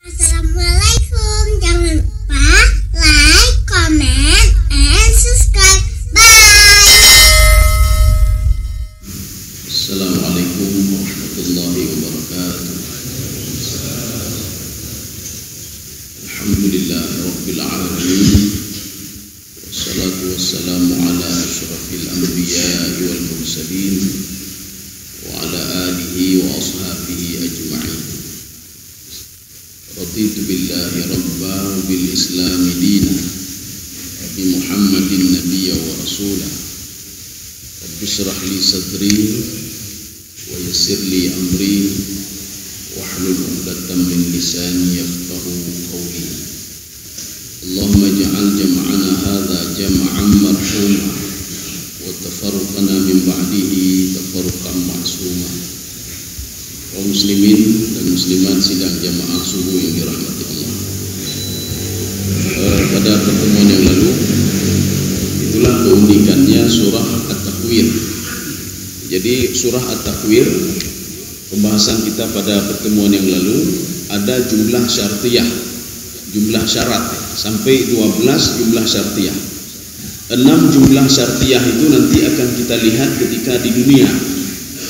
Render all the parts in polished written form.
Assalamualaikum. Jangan lupa like, comment, and subscribe. Bye. Assalamualaikum warahmatullahi wabarakatuh. Alhamdulillahi rabbil alamin. Wassalatu wassalamu ala asyrafil anbiya'i wal mursalin wa ala alihi wa ashabihi ajma'in. Raditu billahi rabba bil islami dina bi Muhammadin nabiyya wa rasulah. Rabbi shrah li sadri wa yassir li amri wahlul 'uqdatam min lisani yafqahu qawli. Allahumma ij'al jam'ana hadza jam'an marhuma wa tafarruqana min ba'dihi tafarruqan ma'suma. Kaum muslimin dan muslimat sidang jamaah subuh yang dirahmati Allah. Pada pertemuan yang lalu, itulah keunikannya surah At-Takwir. Jadi surah At-Takwir, pembahasan kita pada pertemuan yang lalu, ada jumlah syartiyah, jumlah syarat, sampai 12 jumlah syartiyah. 6 jumlah syartiyah itu nanti akan kita lihat ketika di dunia,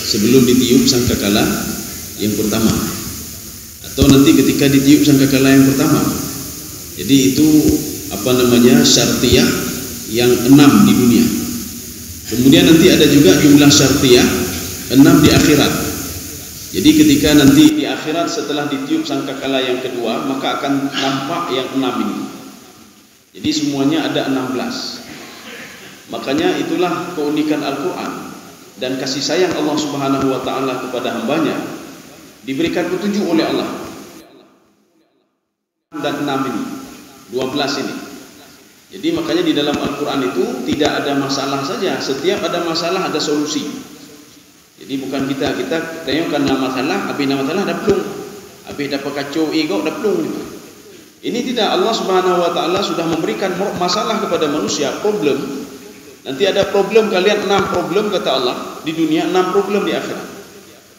sebelum ditiup sangkakala yang pertama, atau nanti ketika ditiup sangkakala yang pertama. Jadi itu syartiyah yang 6 di dunia. Kemudian nanti ada juga jumlah syartiyah 6 di akhirat. Jadi ketika nanti di akhirat setelah ditiup sangkakala yang kedua, maka akan nampak yang 6 ini. Jadi semuanya ada 16. Makanya itulah keunikan Al-Quran dan kasih sayang Allah Subhanahu wa ta'ala kepada hambanya. Diberikan petunjuk oleh Allah. Dan 6 ini, 12 ini. Jadi makanya di dalam Al-Quran itu tidak ada masalah saja. Setiap ada masalah ada solusi. Jadi bukan kita tengok karena masalah, habis ada masalah dah pelung, habis dapat kacau ego dah pelung. Ini tidak. Allah Subhanahu wa ta'ala sudah memberikan masalah kepada manusia, problem. Nanti ada problem kalian 6 problem kata Allah di dunia, 6 problem di akhirat.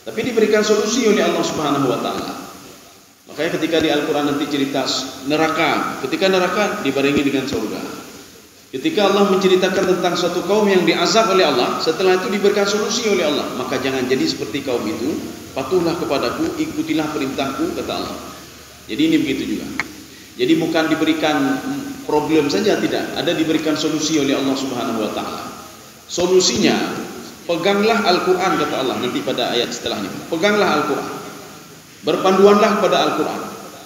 Tapi diberikan solusi oleh Allah Subhanahu wa ta'ala. Makanya ketika di Al-Quran nanti cerita neraka, ketika neraka dibarengi dengan surga. Ketika Allah menceritakan tentang suatu kaum yang diazab oleh Allah, setelah itu diberikan solusi oleh Allah. Maka jangan jadi seperti kaum itu, patuhlah kepadaku, ikutilah perintahku, kata Allah. Jadi ini begitu juga. Jadi bukan diberikan problem saja, tidak. Ada diberikan solusi oleh Allah Subhanahu wa ta'ala. Solusinya, peganglah Al-Quran, kata Allah nanti pada ayat setelahnya. Peganglah Al-Quran, berpanduanlah kepada Al-Quran,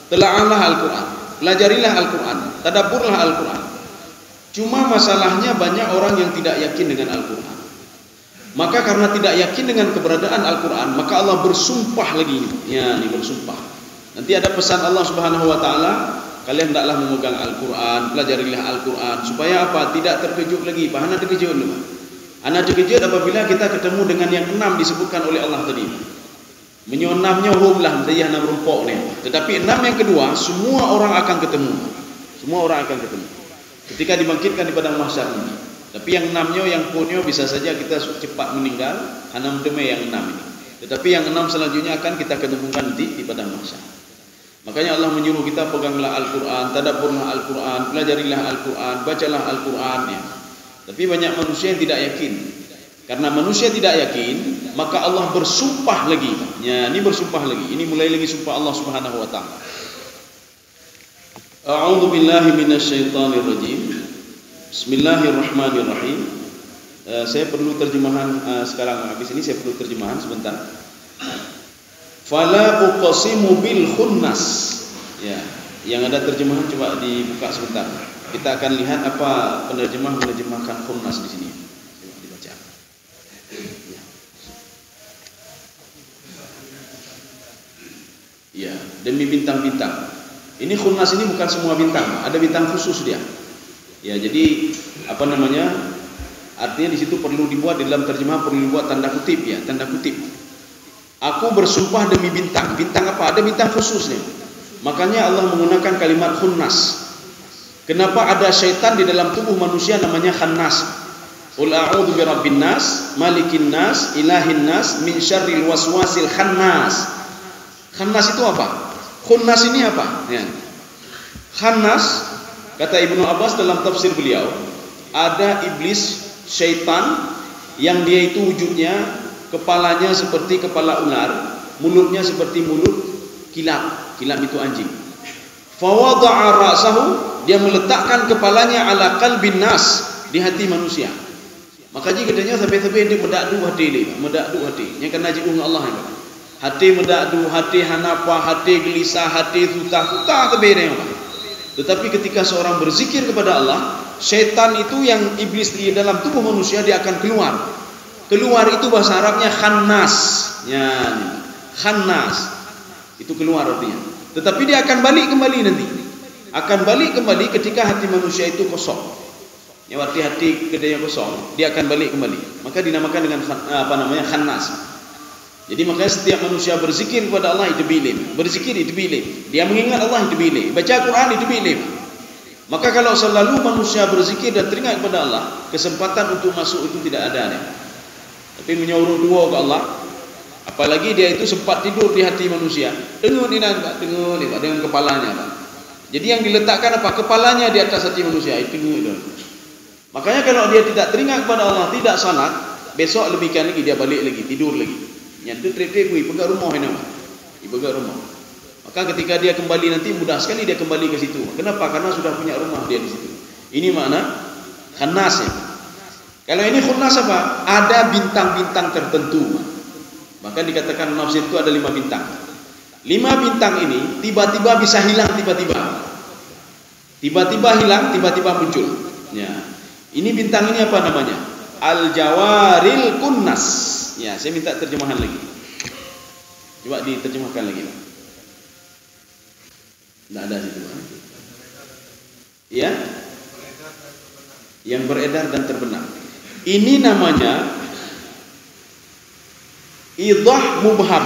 telaalah Al-Quran, pelajarilah Al-Quran, tadabburlah Al-Quran. Cuma masalahnya banyak orang yang tidak yakin dengan Al-Quran. Maka karena tidak yakin dengan keberadaan Al-Quran, maka Allah bersumpah lagi. Ya, ini bersumpah. Nanti ada pesan Allah Subhanahu wa ta'ala, kalian hendaklah memegang Al-Quran, pelajarilah Al-Quran, supaya apa? Tidak terkejut lagi. Bahana terkejut dulu. Anak terkejut apabila kita ketemu dengan yang 6 disebutkan oleh Allah tadi. Menyonamnya humlah menjadi 6 rumpok ni. Tetapi 6 yang kedua, semua orang akan ketemu. Semua orang akan ketemu ketika dibangkitkan di padang mahsyar ini. Tapi yang 6-nya, yang punyo bisa saja kita cepat meninggal, hanya mendeme yang 6 ini. Tetapi yang 6 selanjutnya akan kita ketemukan di padang mahsyar. Makanya Allah menyuruh kita peganglah Al-Quran, tadabburlah Al-Quran, pelajarilah Al-Quran, bacalah Al-Quran ya. Tapi banyak manusia yang tidak yakin. Karena manusia tidak yakin, maka Allah bersumpah lagi. Ya, ini bersumpah lagi. Ini mulai lagi sumpah Allah Subhanahu wa ta'ala. A'udzu billahi minasyaitonir rajim. Bismillahirrahmanirrahim. Saya perlu terjemahan sekarang. Habis ini saya perlu terjemahan sebentar. Fala uqsimu bil khunnas. Ya, yang ada terjemahan coba dibuka sebentar. Kita akan lihat apa penerjemah menerjemahkan khunnas di sini. Coba dibaca. Ya, demi bintang-bintang. Ini khunnas ini bukan semua bintang, ada bintang khusus dia. Ya, jadi artinya di situ perlu dibuat, di dalam terjemah perlu dibuat tanda kutip ya, tanda kutip. Aku bersumpah demi bintang. Bintang apa? Ada bintang khususnya. Makanya Allah menggunakan kalimat khunnas. Kenapa ada syaitan di dalam tubuh manusia namanya khannas? Qul a'udzu birabbin nas, malikin nas, ilahin nas, min syarril waswasil khannas. Khannas itu apa? Khunnas ini apa? Ya. Khannas, kata Ibnu Abbas dalam tafsir beliau, ada iblis syaitan yang dia itu wujudnya kepalanya seperti kepala ular, mulutnya seperti mulut kilap. Kilap itu anjing. Fawada'a ra'sahu, dia meletakkan kepalanya ala qalbin nas, di hati manusia. Makanya katanya sampai-sampai dia medakdu hati dia, medakdu hati. Yang kena jiung Allah ini. Hati medakdu, hati hanapa, hati gelisah, hati susah tebere. Tetapi ketika seorang berzikir kepada Allah, syaitan itu yang iblis di dalam tubuh manusia dia akan keluar. Keluar itu bahasa Arabnya khannas. Ya, khannas. Itu keluar artinya. Tetapi dia akan balik kembali nanti. Akan balik kembali ketika hati manusia itu kosong. Ya, arti hati ketika kosong, dia akan balik kembali. Maka dinamakan dengan khannas. Jadi makanya setiap manusia berzikir kepada Allah itu bilim, berzikir itu bilim. Dia mengingat Allah itu bilim, baca Quran itu bilim. Maka kalau selalu manusia berzikir dan teringat kepada Allah, kesempatan untuk masuk itu tidak ada. Tapi menyorong dua ke Allah, apalagi dia itu sempat tidur di hati manusia, tengok dengan kepalanya. Jadi yang diletakkan apa? Kepalanya di atas hati manusia itu. Makanya kalau dia tidak teringat kepada Allah, tidak salat, besok lebihkan lagi dia balik lagi, tidur lagi. Nyantu trek-trek pergi pegang rumah ini, pegang rumah. Maka ketika dia kembali nanti mudah sekali dia kembali ke situ. Kenapa? Karena sudah punya rumah dia di situ. Ini makna khannas ya. Kalau ini khunnas apa? Ada bintang-bintang tertentu. Bahkan dikatakan nafsir itu ada 5 bintang. 5 bintang ini tiba-tiba bisa hilang tiba-tiba. Tiba-tiba hilang, tiba-tiba muncul. Ya. Ini bintang ini apa namanya? Al-Jawaril Kunnas. Ya, saya minta terjemahan lagi. Coba diterjemahkan lagi. Tidak ada situ. Ya? Yang beredar dan terbenam. Ini namanya idah mubham,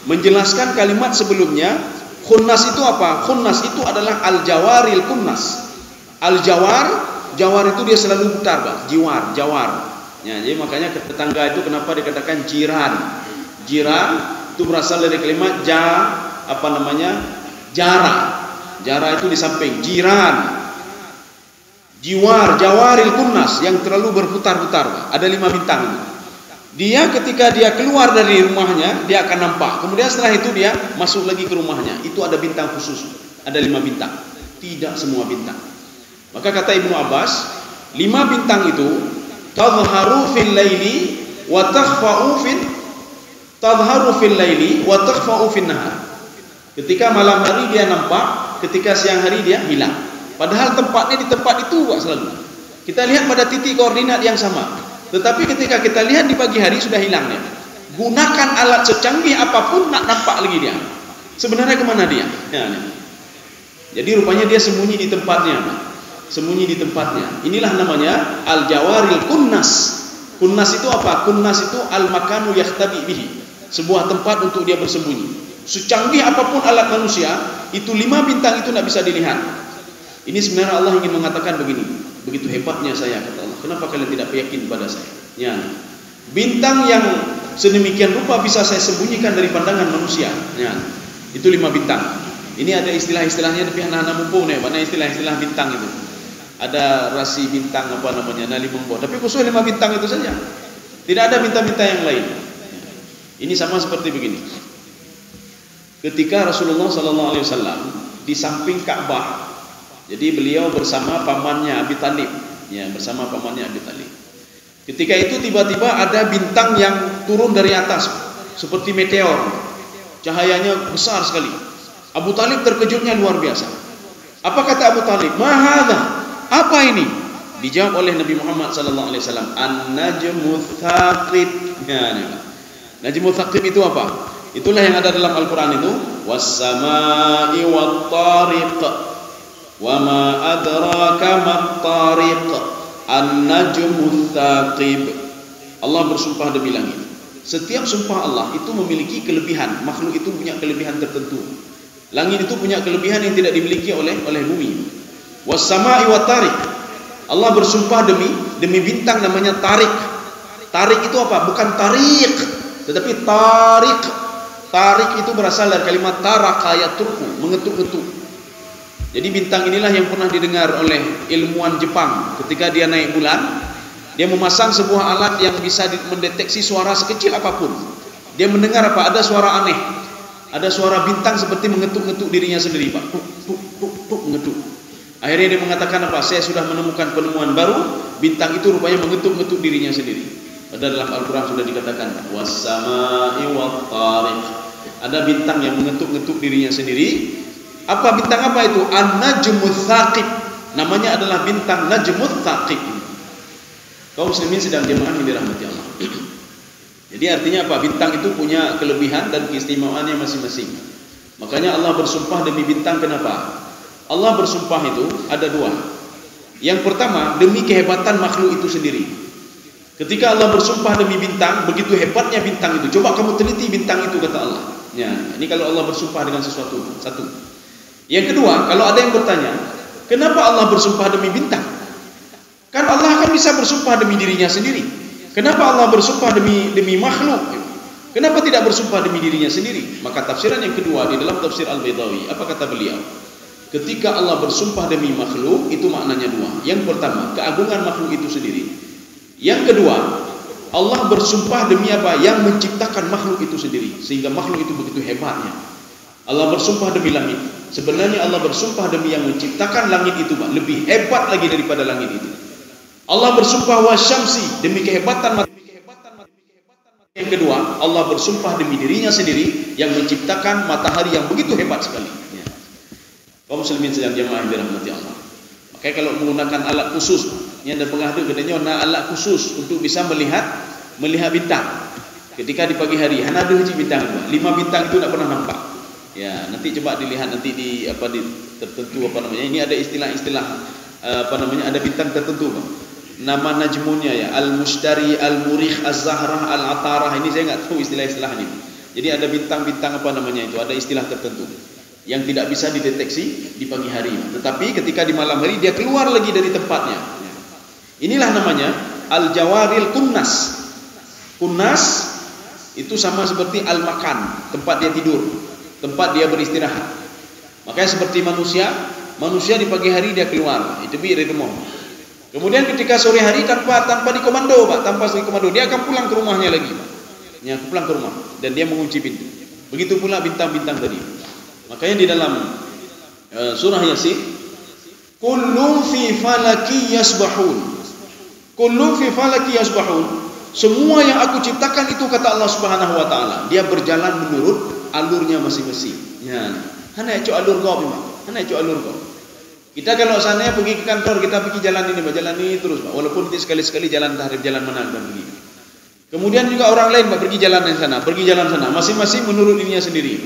menjelaskan kalimat sebelumnya. Khunnas itu apa? Khunnas itu adalah al-jawaril kunnas. Al-jawar, jawar itu dia selalu putar, Pak. Jiwar, jawar. Ya, jadi makanya tetangga itu kenapa dikatakan jiran? Jiran itu berasal dari kalimat jara. Jara itu di samping. Jiran. Jiwar, jawaril kunnas, yang terlalu berputar-putar. Ada 5 bintang. Dia ketika dia keluar dari rumahnya, dia akan nampak. Kemudian setelah itu dia masuk lagi ke rumahnya. Itu ada bintang khusus. Ada 5 bintang. Tidak semua bintang. Maka kata Ibnu Abbas, 5 bintang itu tadhharu fil laili wa takhfa'u fil nahar. Ketika malam hari dia nampak, ketika siang hari dia hilang. Padahal tempatnya di tempat itu selalu. Kita lihat pada titik koordinat yang sama. Tetapi ketika kita lihat di pagi hari sudah hilang dia. Gunakan alat secanggih apapun nak nampak lagi dia. Sebenarnya kemana dia? Ya, jadi rupanya dia sembunyi di tempatnya. Sembunyi di tempatnya. Inilah namanya al-jawaril kunnas. Kunnas itu apa? Kunnas itu al-makanu yakhtabi bihi. Sebuah tempat untuk dia bersembunyi. Secanggih apapun alat manusia, itu 5 bintang itu tidak bisa dilihat. Ini sebenarnya Allah ingin mengatakan begini. Begitu hebatnya saya, kata Allah. Kenapa kalian tidak yakin pada saya? Ya. Bintang yang sedemikian rupa bisa saya sembunyikan dari pandangan manusia. Ya. Itu 5 bintang. Ini ada istilah-istilahnya tapi anak-anak mumpung nih. Mana istilah-istilah bintang itu? Ada rasi bintang apa namanya? Nali membuat. Tapi khusus 5 bintang itu saja. Tidak ada bintang-bintang yang lain. Ini sama seperti begini. Ketika Rasulullah SAW di samping Ka'bah, jadi beliau bersama pamannya Abi Talib, ya, bersama pamannya Abi Talib. Ketika itu tiba-tiba ada bintang yang turun dari atas seperti meteor. Cahayanya besar sekali. Abu Talib terkejutnya luar biasa. Apa kata Abu Talib? "Mahadha?" Apa ini? Dijawab oleh Nabi Muhammad SAW, "An-najmu thaqib." Ya, najmu thaqib itu apa? Itulah yang ada dalam Al-Quran itu. "Was-sama'i wat-tariq. Wa ma adraka mat-tariq. An-najmu thaqib." Allah bersumpah demi langit. Setiap sumpah Allah itu memiliki kelebihan. Makhluk itu punya kelebihan tertentu. Langit itu punya kelebihan yang tidak dimiliki oleh bumi. Was-sama'i wat-tariq. Allah bersumpah demi bintang namanya Tariq. Tariq itu apa? Bukan Tariq, tetapi Tariq. Tarik itu berasal dari kalimat taraka yaturku, mengetuk-getuk. Jadi bintang inilah yang pernah didengar oleh ilmuwan Jepang ketika dia naik bulan. Dia memasang sebuah alat yang bisa mendeteksi suara sekecil apapun. Dia mendengar apa? Ada suara aneh. Ada suara bintang seperti mengetuk-getuk dirinya sendiri, Pak. Tuk, tuk, tuk, tuk, mengetuk. Akhirnya dia mengatakan apa? Saya sudah menemukan penemuan baru. Bintang itu rupanya mengetuk-getuk dirinya sendiri. Padahal dalam Al-Quran sudah dikatakan was-sama'i wat-tariq. Ada bintang yang mengetuk-getuk dirinya sendiri. Apa bintang apa itu? An-najmut thaqib. Namanya adalah bintang najmut thaqib. Kaum muslimin sedang jemaah yang dirahmati Allah. Jadi artinya apa? Bintang itu punya kelebihan dan keistimewaannya masing-masing. Makanya Allah bersumpah demi bintang. Kenapa? Allah bersumpah itu ada dua. Yang pertama, demi kehebatan makhluk itu sendiri. Ketika Allah bersumpah demi bintang, begitu hebatnya bintang itu. Coba kamu teliti bintang itu, kata Allah. Ya, ini kalau Allah bersumpah dengan sesuatu. Satu. Yang kedua, kalau ada yang bertanya, kenapa Allah bersumpah demi bintang? Kan Allah akan bisa bersumpah demi dirinya sendiri. Kenapa Allah bersumpah demi makhluk? Kenapa tidak bersumpah demi dirinya sendiri? Maka tafsiran yang kedua di dalam tafsir Al-Baydawi, apa kata beliau? Ketika Allah bersumpah demi makhluk, itu maknanya dua. Yang pertama, keagungan makhluk itu sendiri. Yang kedua, Allah bersumpah demi apa? Yang menciptakan makhluk itu sendiri, sehingga makhluk itu begitu hebatnya. Allah bersumpah demi langit. Sebenarnya Allah bersumpah demi yang menciptakan langit itu, Pak, lebih hebat lagi daripada langit itu. Allah bersumpah wasyamsi, demi kehebatan matahari. Yang kedua, Allah bersumpah demi dirinya sendiri yang menciptakan matahari yang begitu hebat sekali. Ya. Kaum muslimin sedang jemaah yang dirahmati Allah. Makanya kalau menggunakan alat khusus, ini ada pengadu katanya alat khusus untuk bisa melihat bintang. Ketika di pagi hari, hana ada bintang, 5 bintang itu tidak pernah nampak. Ya, nanti coba dilihat nanti di tertentu apa namanya. Ini ada istilah-istilah ada bintang tertentu, Pak. Nama najmunnya ya, al-mushtari, al-murikh, az-zahrah, al-atarah. Ini saya nggak tahu istilah-istilah ini. Jadi ada bintang-bintang apa namanya itu, ada istilah tertentu yang tidak bisa dideteksi di pagi hari. Tetapi ketika di malam hari dia keluar lagi dari tempatnya. Inilah namanya al-jawaril kunnas. Kunnas itu sama seperti al-makan, tempat dia tidur, tempat dia beristirahat. Makanya seperti manusia di pagi hari dia keluar, itu bi remong. Kemudian ketika sore hari tanpa dikomando, Pak, tanpa dikomando dia akan pulang ke rumahnya lagi, Pak. Ya, pulang ke rumah dan dia mengunci pintu. Begitu pula bintang-bintang tadi. Makanya di dalam surah Yasin, kullun fi falaki yasbahun. Kullun fi falaki yasbahun. Semua yang aku ciptakan itu, kata Allah Subhanahu wa taala, dia berjalan menurut alurnya masing-masing. Ya. Hana itu alur kau, Pak. Hana itu alur kau. Kita kalau seandainya pergi ke kantor, kita pergi jalan ini, Pak, jalan ini terus, Pak. Walaupun nanti sekali-sekali jalan tahrib, jalan mana dan pergi. Kemudian juga orang lain, Pak, pergi jalan yang sana, pergi jalan sana, masing-masing menurut dirinya sendiri.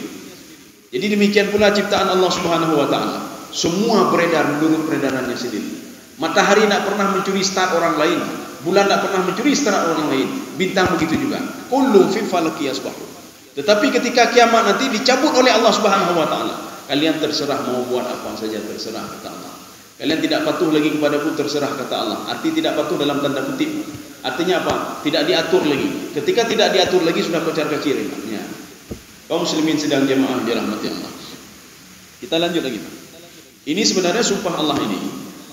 Jadi demikian pula ciptaan Allah Subhanahu wa taala. Semua beredar menurut peredarannya sendiri. Matahari tidak pernah mencuri start orang lain, bulan tidak pernah mencuri start orang lain, bintang begitu juga. Kullu fi falaki yasbahun. Tetapi ketika kiamat nanti dicabut oleh Allah Subhanahu wa taala. Kalian terserah mau buat apa saja, terserah, kata Allah. Kalian tidak patuh lagi kepadaku, terserah, kata Allah. Arti tidak patuh dalam tanda kutip. Artinya apa? Tidak diatur lagi. Ketika tidak diatur lagi sudah kocar-kacir. Ya. Kaum muslimin sedang jemaah dirahmati Allah. Kita lanjut lagi. Ini sebenarnya sumpah Allah ini.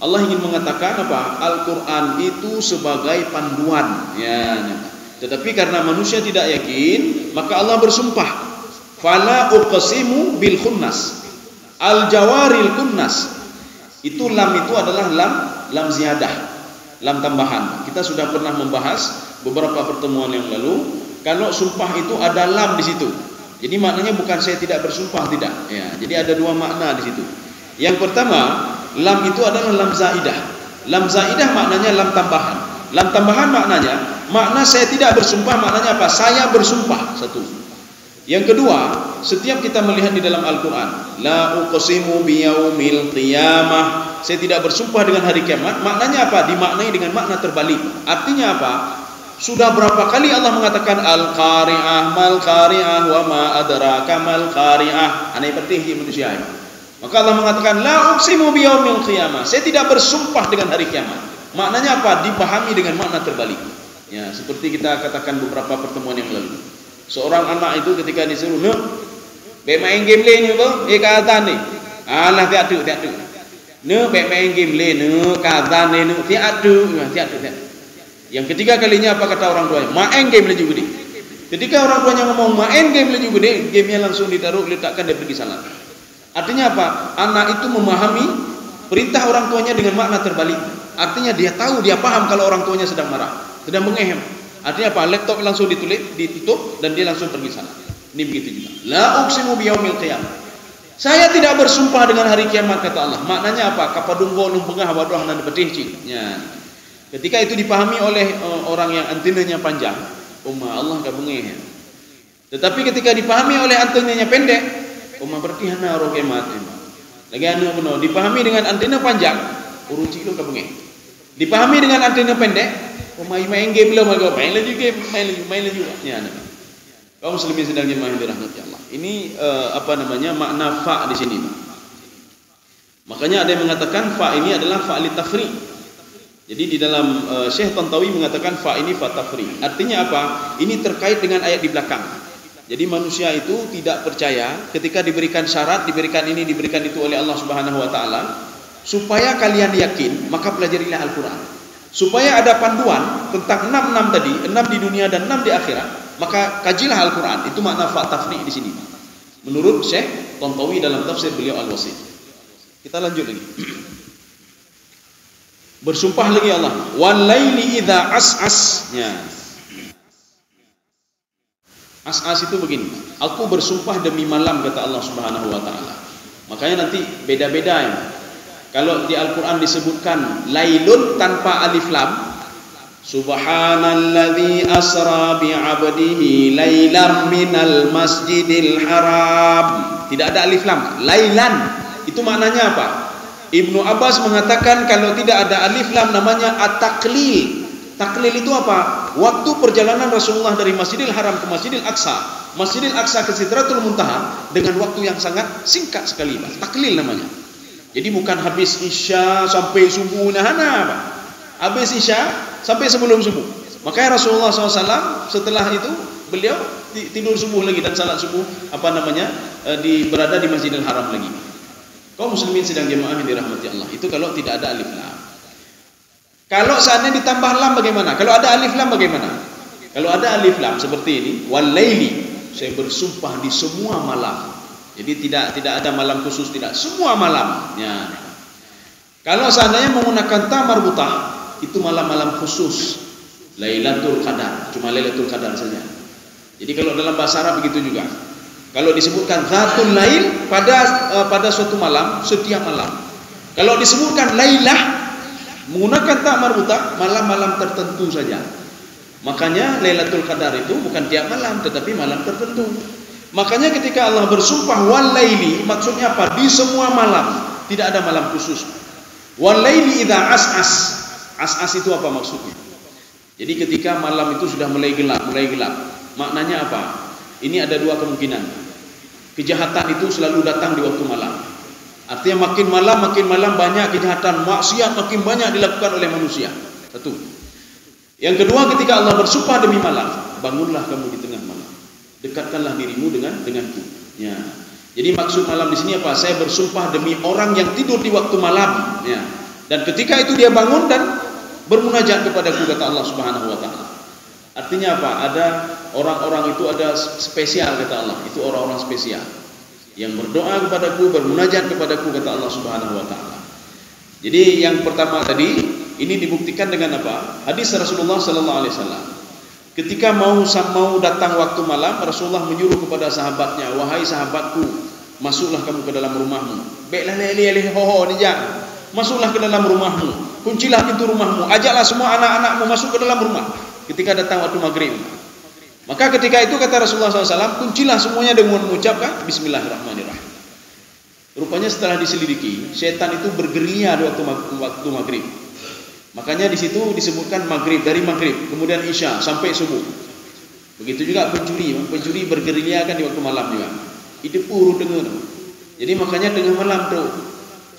Allah ingin mengatakan apa? Al-Quran itu sebagai panduan. Ya. Tetapi karena manusia tidak yakin, maka Allah bersumpah. Fala uqsimu bil khunnas. Al-jawaril kunnas. Itu lam itu adalah lam ziyadah, lam tambahan. Kita sudah pernah membahas beberapa pertemuan yang lalu, kalau sumpah itu ada lam di situ. Jadi maknanya bukan saya tidak bersumpah, tidak. Ya, jadi ada dua makna di situ. Yang pertama, lam itu adalah lam zaidah. Lam zaidah maknanya lam tambahan. Lam tambahan makna saya tidak bersumpah, maknanya apa? Saya bersumpah. Satu. Yang kedua, setiap kita melihat di dalam Al-Quran, la uqsimu biyaumil qiyamah, saya tidak bersumpah dengan hari kiamat, maknanya apa? Dimaknai dengan makna terbalik. Artinya apa? Sudah berapa kali Allah mengatakan al-qari'ah, mal qari'ah, wa ma adraka mal qari'ah. Aneh petih di manusia ini. Maka Allah mengatakan la uqsimu biyaumil qiyamah, saya tidak bersumpah dengan hari kiamat. Maknanya apa? Dipahami dengan makna terbalik. Ya, seperti kita katakan beberapa pertemuan yang lalu. Seorang anak itu ketika disuruh, "Nuk, be main game le ni apa? Kazan ni." Alah tiada. Nuk be main game le, nuk kazan ni, nuk tiada. Yang ketiga kalinya apa kata orang tuanya? Main game le juga ni. Ketika orang tuanya ngomong main game le juga ni, gamenya langsung ditaruh, letakkan, dia pergi salat. Artinya apa? Anak itu memahami perintah orang tuanya dengan makna terbalik. Artinya dia tahu, dia paham kalau orang tuanya sedang marah, sedang mengehem. Artinya apa? Laptop langsung ditutup dan dia langsung pergi sana. Ini begitu juga. La uqsimu biyaumil qiyamah. Saya tidak bersumpah dengan hari kiamat, kata Allah. Maknanya apa? Kapadunggo nung pengah waduh nan betih ya. Ketika itu dipahami oleh orang yang antenanya panjang, Allah enggak mengehem. Tetapi ketika dipahami oleh antenanya pendek, berarti hana roh kiamat. Lagi anu benar, dipahami dengan antena panjang, uruci lo kabenge. Dipahami dengan antena pendek, main game lo, main lagi game, main lagi. Ya, kaum muslimin sedang jemaah dirahmati Allah. Ini makna fa di sini. Makanya ada yang mengatakan fa ini adalah fa li tafri. Jadi di dalam Syekh Tantawi mengatakan fa ini fa tafri. Artinya apa? Ini terkait dengan ayat di belakang. Jadi manusia itu tidak percaya ketika diberikan syarat, diberikan ini, diberikan itu oleh Allah Subhanahu wa taala, supaya kalian yakin, maka pelajarilah Al-Qur'an. Supaya ada panduan tentang 6 tadi, 6 di dunia dan 6 di akhirat, maka kajilah Al-Qur'an. Itu makna fa tafri di sini. Menurut Syekh Tantawi dalam tafsir beliau Al-Wasit. Kita lanjut lagi. Bersumpah lagi Allah, "Wal laili idza as'as." Ya. As-as itu begini, aku bersumpah demi malam, kata Allah Subhanahu wa taala. Makanya nanti beda-beda ya. Kalau di Al-Qur'an disebutkan lailun tanpa alif lam, subhanalladzi asra bi 'abdihi lailan minal masjidil haram. Tidak ada alif lam, lailan. Itu maknanya apa? Ibnu Abbas mengatakan kalau tidak ada alif lam namanya at-taqlil. Taklil itu apa? Waktu perjalanan Rasulullah dari Masjidil Haram ke Masjidil Aqsa, Masjidil Aqsa ke Sidratul Muntaha dengan waktu yang sangat singkat sekali, Pak. Taklil namanya. Jadi bukan habis Isya sampai subuh nahana, Pak. Habis Isya sampai sebelum subuh. Makanya Rasulullah SAW setelah itu beliau tidur subuh lagi dan salat subuh berada di Masjidil Haram lagi. Kaum muslimin sedang jemaah yang dirahmati Allah. Itu kalau tidak ada alif lam. Kalau seandainya ditambah lam bagaimana? Kalau ada alif lam bagaimana? Kalau ada alif lam seperti ini, wal laili, saya bersumpah di semua malam. Jadi tidak ada malam khusus, tidak, semua malam. Ya. Kalau seandainya menggunakan ta marbutah, itu malam-malam khusus. Lailatul Qadar, cuma Lailatul Qadar saja. Jadi kalau dalam bahasa Arab begitu juga. Kalau disebutkan Zatul Lail pada suatu malam, setiap malam. Kalau disebutkan Lailah menggunakan ta marbutah, malam-malam tertentu saja. Makanya Lailatul Qadar itu bukan tiap malam, tetapi malam tertentu. Makanya ketika Allah bersumpah wal laili, maksudnya apa? Di semua malam, tidak ada malam khusus. Wal laili idza as'as. As'as itu apa maksudnya? Jadi ketika malam itu sudah mulai gelap. Maknanya apa? Ini ada dua kemungkinan. Kejahatan itu selalu datang di waktu malam. Artinya makin malam banyak kejahatan, maksiat makin banyak dilakukan oleh manusia. Satu. Yang kedua, ketika Allah bersumpah demi malam, bangunlah kamu di tengah malam. Dekatkanlah dirimu denganku. Ya. Jadi maksud malam di sini apa? Saya bersumpah demi orang yang tidur di waktu malam. Ya. Dan ketika itu dia bangun dan bermunajat kepadaku, kata Allah Subhanahu wa taala. Artinya apa? Ada orang-orang itu ada spesial, kata Allah. Itu orang-orang spesial yang berdoa kepadaku, bermunajat kepadaku, kata Allah Subhanahu wa taala. Jadi yang pertama tadi ini dibuktikan dengan apa? Hadis Rasulullah sallallahu alaihi wasallam. Ketika mau datang waktu malam, Rasulullah menyuruh kepada sahabatnya, "Wahai sahabatku, masuklah kamu ke dalam rumahmu. Baiklah leleh ho ni jak. Masuklah ke dalam rumahmu. Kuncilah pintu rumahmu. Ajaklah semua anak-anakmu masuk ke dalam rumah." Ketika datang waktu maghrib. Maka ketika itu kata Rasulullah SAW, kuncilah semuanya dengan mengucapkan Bismillahirrahmanirrahim. Rupanya setelah diselidiki, setan itu bergerilya di waktu maghrib. Makanya di situ disebutkan maghrib, dari maghrib, kemudian isya sampai subuh. Begitu juga pencuri bergerilya kan di waktu malam juga. Itu puru dengar. Jadi makanya tengah malam tu,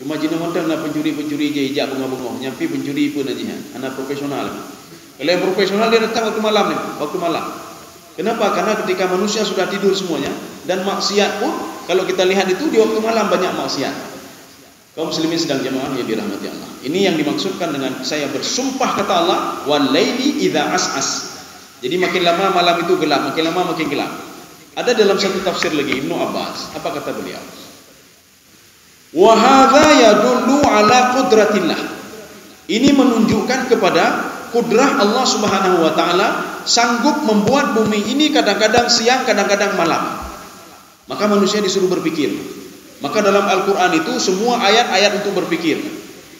cuma jina montang lah pencuri je ijak bunga-bunga, nyampi pencuri pun aja. Anak profesional. Kalau yang profesional dia datang waktu malam. Kenapa? Karena ketika manusia sudah tidur semuanya, dan maksiat pun kalau kita lihat itu di waktu malam banyak maksiat. Kaum muslimin sedang jemaah yang dirahmati Allah. Ini yang dimaksudkan dengan saya bersumpah kata Allah, wal laili idza as'as. Jadi makin lama malam itu gelap, makin lama makin gelap. Ada dalam satu tafsir lagi Ibnu Abbas, apa kata beliau? Wa hadza yadullu ala qudratillah. Ini menunjukkan kepada kudrah Allah Subhanahu wa taala, sanggup membuat bumi ini kadang-kadang siang, kadang-kadang malam. Maka manusia disuruh berpikir. Maka dalam Al-Qur'an itu semua ayat-ayat untuk berpikir.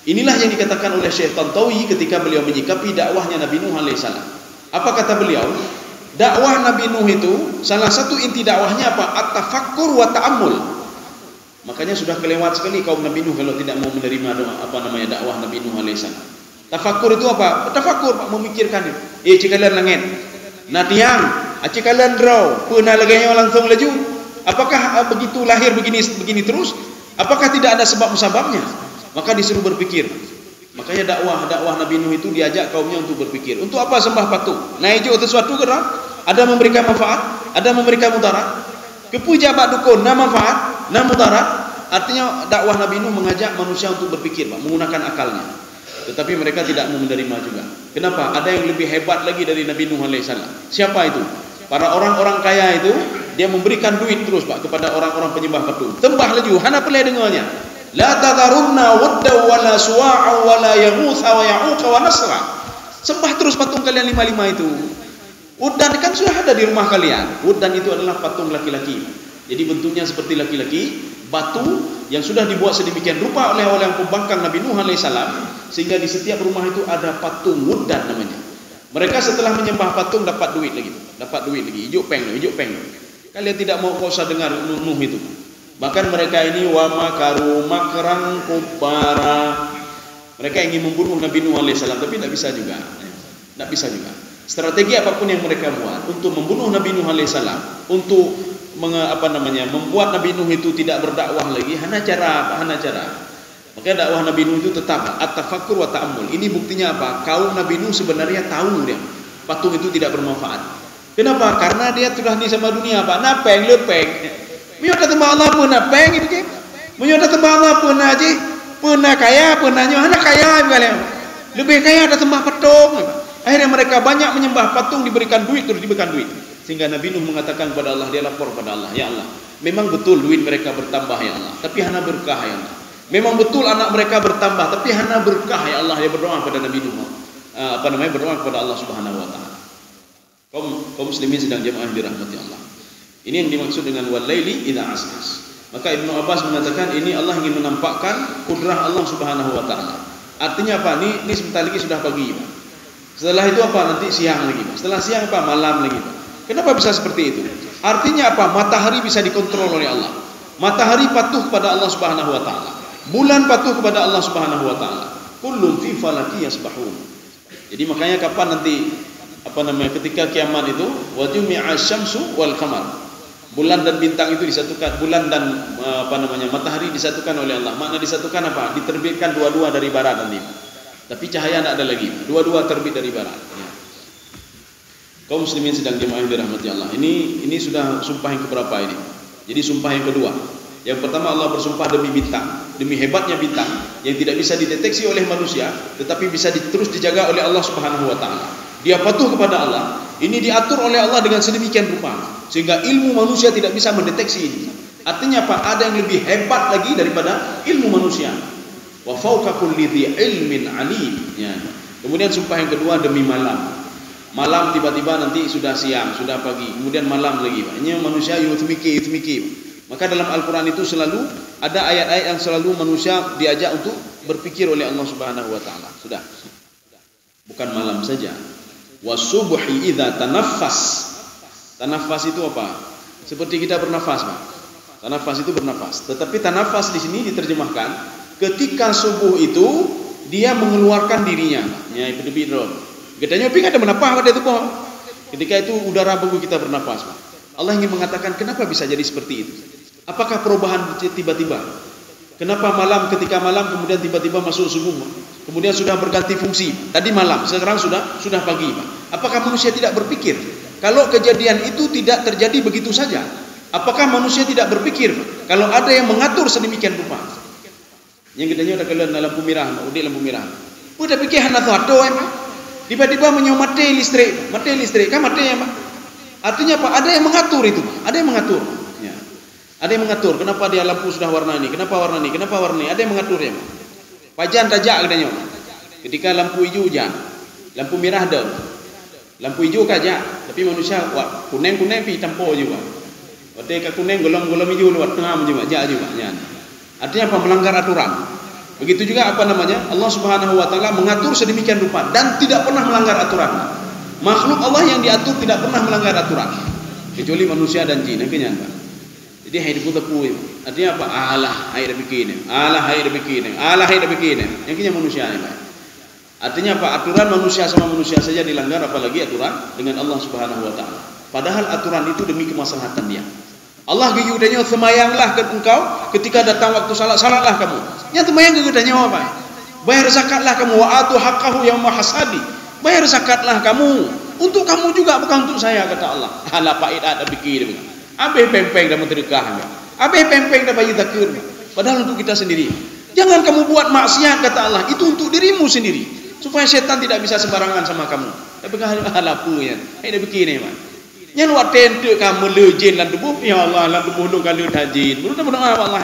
Inilah yang dikatakan oleh Syekh Tantawi ketika beliau menyikapi dakwahnya Nabi Nuh alaihissalam. Apa kata beliau? Dakwah Nabi Nuh itu salah satu inti dakwahnya apa? At-tafakkur wa ta'ammul. Makanya sudah kelewat sekali kaum Nabi Nuh kalau tidak mau menerima dakwah Nabi Nuh alaihissalam. Tafakur itu apa? Tafakur, Pak, memikirkan itu. Cikalan langit. Natiang, cikalan draw, pernah laganya langsung laju. Apakah begitu lahir begini terus? Apakah tidak ada sebab-sebabnya? Maka disuruh berpikir. Makanya dakwah Nabi Nuh itu diajak kaumnya untuk berpikir. Untuk apa sembah patung? Naik sesuatu gerak, ada memberikan manfaat, ada memberikan mudarat. Kepuja bak dukun, na manfaat, na mudarat. Artinya dakwah Nabi Nuh mengajak manusia untuk berpikir, Pak, menggunakan akalnya. Tetapi mereka tidak mau menerima juga. Kenapa? Ada yang lebih hebat lagi dari Nabi Nuh alaihissalam. Siapa itu? Para orang-orang kaya itu, dia memberikan duit terus, Pak, kepada orang-orang penyembah patung. Tembah laju, hana pelai dengarnya. La tadharunna wadda wala suwa'a wala yaghutha wa ya'uqa wa nasra. Sembah terus patung kalian 5 itu. Uddan kan sudah ada di rumah kalian. Uddan itu adalah patung laki-laki. Jadi bentuknya seperti laki-laki, batu yang sudah dibuat sedemikian rupa oleh yang pembangkang Nabi Nuh alaihissalam, sehingga di setiap rumah itu ada patung Uddan namanya. Mereka setelah menyembah patung dapat duit lagi, hijau peng. Kalian tidak mau kau usah dengar Nuh itu. Bahkan mereka ini wa makaru makran kubara. Mereka ingin membunuh Nabi Nuh alaihissalam, tapi tidak bisa juga. Strategi apapun yang mereka buat untuk membunuh Nabi Nuh alaihissalam, untuk membuat Nabi Nuh itu tidak berdakwah lagi, hana cara. Maka dakwah Nabi Nuh itu tetap at-tafakkur wa ta'ammul. Ini buktinya apa? Kaum Nabi Nuh sebenarnya tahu dia patung itu tidak bermanfaat. Kenapa? Karena dia sudah ni sama dunia, Pak. Napeng lepeng. Menyota tembak Allah pun napeng itu je. Menyota tembak Allah pun aje. Pernah kaya, pernah hana kaya kalian. Lebih kaya ada tembak patung. Akhirnya mereka banyak menyembah patung, diberikan duit. Sehingga Nabi Nuh mengatakan kepada Allah, dia lapor kepada Allah, ya Allah, memang betul duit mereka bertambah ya Allah, tapi hana berkah ya Allah. Memang betul anak mereka bertambah, tapi hana berkah ya Allah. Dia berdoa kepada Nabi Nuh, berdoa kepada Allah Subhanahu wa taala. Kaum muslimin sedang jemaah dirahmati Allah. Ini yang dimaksud dengan wal laili idza as'as. Maka Ibnu Abbas mengatakan ini Allah ingin menampakkan kudrah Allah Subhanahu wa taala. Artinya apa? Ini sebentar lagi sudah pagi, Pak. Setelah itu apa? Nanti siang lagi, Pak. Setelah siang apa? Malam lagi, Pak. Kenapa bisa seperti itu? Artinya apa? Matahari bisa dikontrol oleh Allah. Matahari patuh kepada Allah Subhanahu wa taala. Bulan patuh kepada Allah Subhanahu wa taala. Kullun fi falaki yasbahun. Jadi makanya kapan nanti ketika kiamat itu wa jumi'a syamsu wal qamar. Bulan dan bintang itu disatukan, bulan dan matahari disatukan oleh Allah. Makna disatukan apa? Diterbitkan dua-dua dari barat nanti. Tapi cahaya tidak ada lagi. Dua-dua terbit dari barat. Ya. Kaum muslimin sedang jemaah yang dirahmati Allah. Ini sudah sumpah yang keberapa ini? Jadi sumpah yang kedua. Yang pertama Allah bersumpah demi bintang, demi hebatnya bintang yang tidak bisa dideteksi oleh manusia, tetapi bisa terus dijaga oleh Allah Subhanahu wa taala. Dia patuh kepada Allah. Ini diatur oleh Allah dengan sedemikian rupa sehingga ilmu manusia tidak bisa mendeteksi ini. Artinya apa? Ada yang lebih hebat lagi daripada ilmu manusia. Wa fawqa kulli dhi ilmin alim. Ya. Kemudian sumpah yang kedua demi malam. Malam tiba-tiba nanti sudah siang, sudah pagi, kemudian malam lagi. Ini manusia yuthmiki. Maka dalam Al-Quran itu selalu ada ayat-ayat yang selalu manusia diajak untuk berpikir oleh Allah Subhanahu wa taala. Sudah. Bukan malam saja. Wasubhi idza tanaffas. Tanaffas itu apa? Seperti kita bernafas, Pak. Tanaffas itu bernafas. Tetapi tanaffas di sini diterjemahkan ketika subuh itu dia mengeluarkan dirinya. Ya, itu bidron. Katanya ping ada menafas pada tubuh. Ketika itu udara bagus kita bernafas, Pak. Allah ingin mengatakan kenapa bisa jadi seperti itu? Apakah perubahan tiba-tiba? Kenapa ketika malam kemudian tiba-tiba masuk subuh? Kemudian sudah berganti fungsi. Tadi malam, sekarang sudah pagi, Pak. Apakah manusia tidak berpikir? Kalau kejadian itu tidak terjadi begitu saja, apakah manusia tidak berpikir kalau ada yang mengatur sedemikian rupa? Yang gedenya udah keluar dalam lampu merah, udah lampu merah. Udah pikir hana tuh emang. Tiba-tiba mati listrik kan mati ya, Pak. Artinya apa? Ada yang mengatur itu, ada yang mengatur. Ya. Ada yang mengatur. Kenapa dia lampu sudah warna ini? Kenapa warna ini? Kenapa warna ini? Ada yang mengatur ya, Pak. Pajan tajak gedenya. Ketika lampu hijau hujan, lampu merah ada. Lampu hijau kajak, tapi manusia wah kuning pi tampo juga. Waktu ke kuning golong hijau lewat tengah juga, juga. Ya. Artinya apa? Melanggar aturan. Begitu juga apa namanya? Allah Subhanahu wa taala mengatur sedemikian rupa dan tidak pernah melanggar aturan. Makhluk Allah yang diatur tidak pernah melanggar aturan. Kecuali manusia dan jin, akhirnya Pak. Jadi hidup tepu. Artinya apa? Allah hai begini. Allah hai begini. Allah hai begini. Yang punya manusia ini, Pak. Artinya apa? Aturan manusia sama manusia saja dilanggar, apalagi aturan dengan Allah Subhanahu wa taala. Padahal aturan itu demi kemaslahatan dia. Allah gigudanya semayanglah ke engkau ketika datang waktu salatlah kamu. Yang semayang gigudanya apa? Bayar zakatlah kamu, wa atu haqqahu yauma hasadi. Bayar zakatlah kamu untuk kamu juga, bukan untuk saya, kata Allah. Ala paid ada pikir. Abe pempeng dah menterikah. Abe pempeng dah bayi zakir. Padahal untuk kita sendiri. Jangan kamu buat maksiat, kata Allah. Itu untuk dirimu sendiri, supaya setan tidak bisa sembarangan sama kamu. Tapi kalau halapu ya, ada begini, Pak. Yang luar tentu kamu lejin lan tubuh, ya Allah lan tubuh lu kalau tajin. Baru dah berdoa Allah.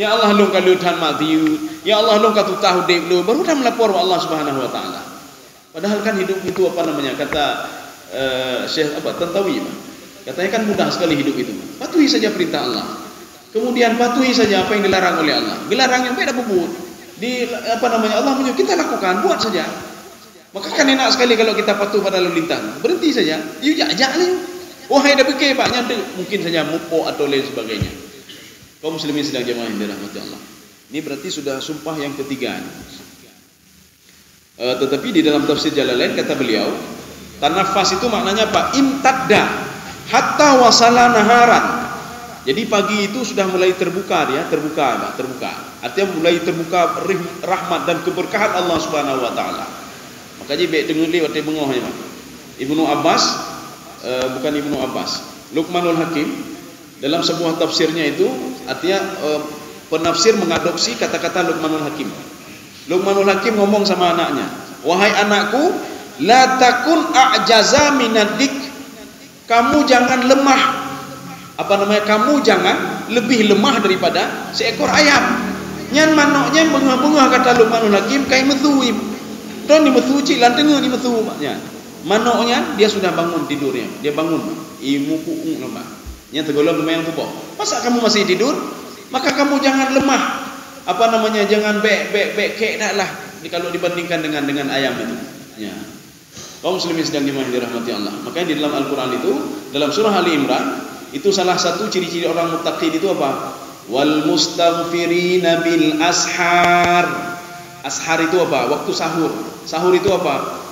Ya Allah lu kalau tan mati. Ya Allah lu katu tahu dek lu, baru dah melapor wa Allah Subhanahu wa taala. Padahal kan hidup itu apa namanya? Kata Syekh apa Tantawi, katanya kan mudah sekali hidup itu. Patuhi saja perintah Allah. Kemudian patuhi saja apa yang dilarang oleh Allah. Dilarang yang beda bubut. Di apa namanya? Allah menyuruh kita lakukan, buat saja. Maka kan enak sekali kalau kita patuh pada lalu lintas. Berhenti saja. Yuk ajak ni. Wahai dah fikir Pak, nyanda mungkin saja mupo atau lain sebagainya. Kaum muslimin sedang jemaah yang dirahmati Allah. Ini berarti sudah sumpah yang ketiga. Tetapi di dalam tafsir Jalalain kata beliau, tanafas itu maknanya apa? Imtadda hatta wasala naharan. Jadi pagi itu sudah mulai terbuka dia, terbuka. Artinya mulai terbuka rahmat dan keberkahan Allah Subhanahu wa taala. Makanya baik dengar li waktu bengoh ya, Pak. Ibnu Abbas bukan Ibnu Abbas, Luqmanul Hakim dalam sebuah tafsirnya itu artinya penafsir mengadopsi kata-kata Luqmanul Hakim. Luqmanul Hakim ngomong sama anaknya, "Wahai anakku, la takun a'jaza minadik." Kamu jangan lemah. Apa namanya? Kamu jangan lebih lemah daripada seekor ayam. Nyan manoknya bengah-bengah kata Luqmanul Hakim kai methuim. Dan di methu cik lan dengar di methu maknya. Manoknya dia sudah bangun tidurnya. Dia bangun. Imu kuung nama. Nya tegolong lumayan tubuh. Masa kamu masih tidur? Maka kamu jangan lemah. Apa namanya? Jangan kek daklah kalau dibandingkan dengan ayam itu. Ya. Kaum muslimin sedang dirahmati Allah. Makanya di dalam Al-Qur'an itu, dalam surah Ali Imran, itu salah satu ciri-ciri orang muttaqin itu apa? Wal mustaghfirina bil ashar. Ashar itu apa? Waktu sahur. Sahur itu apa?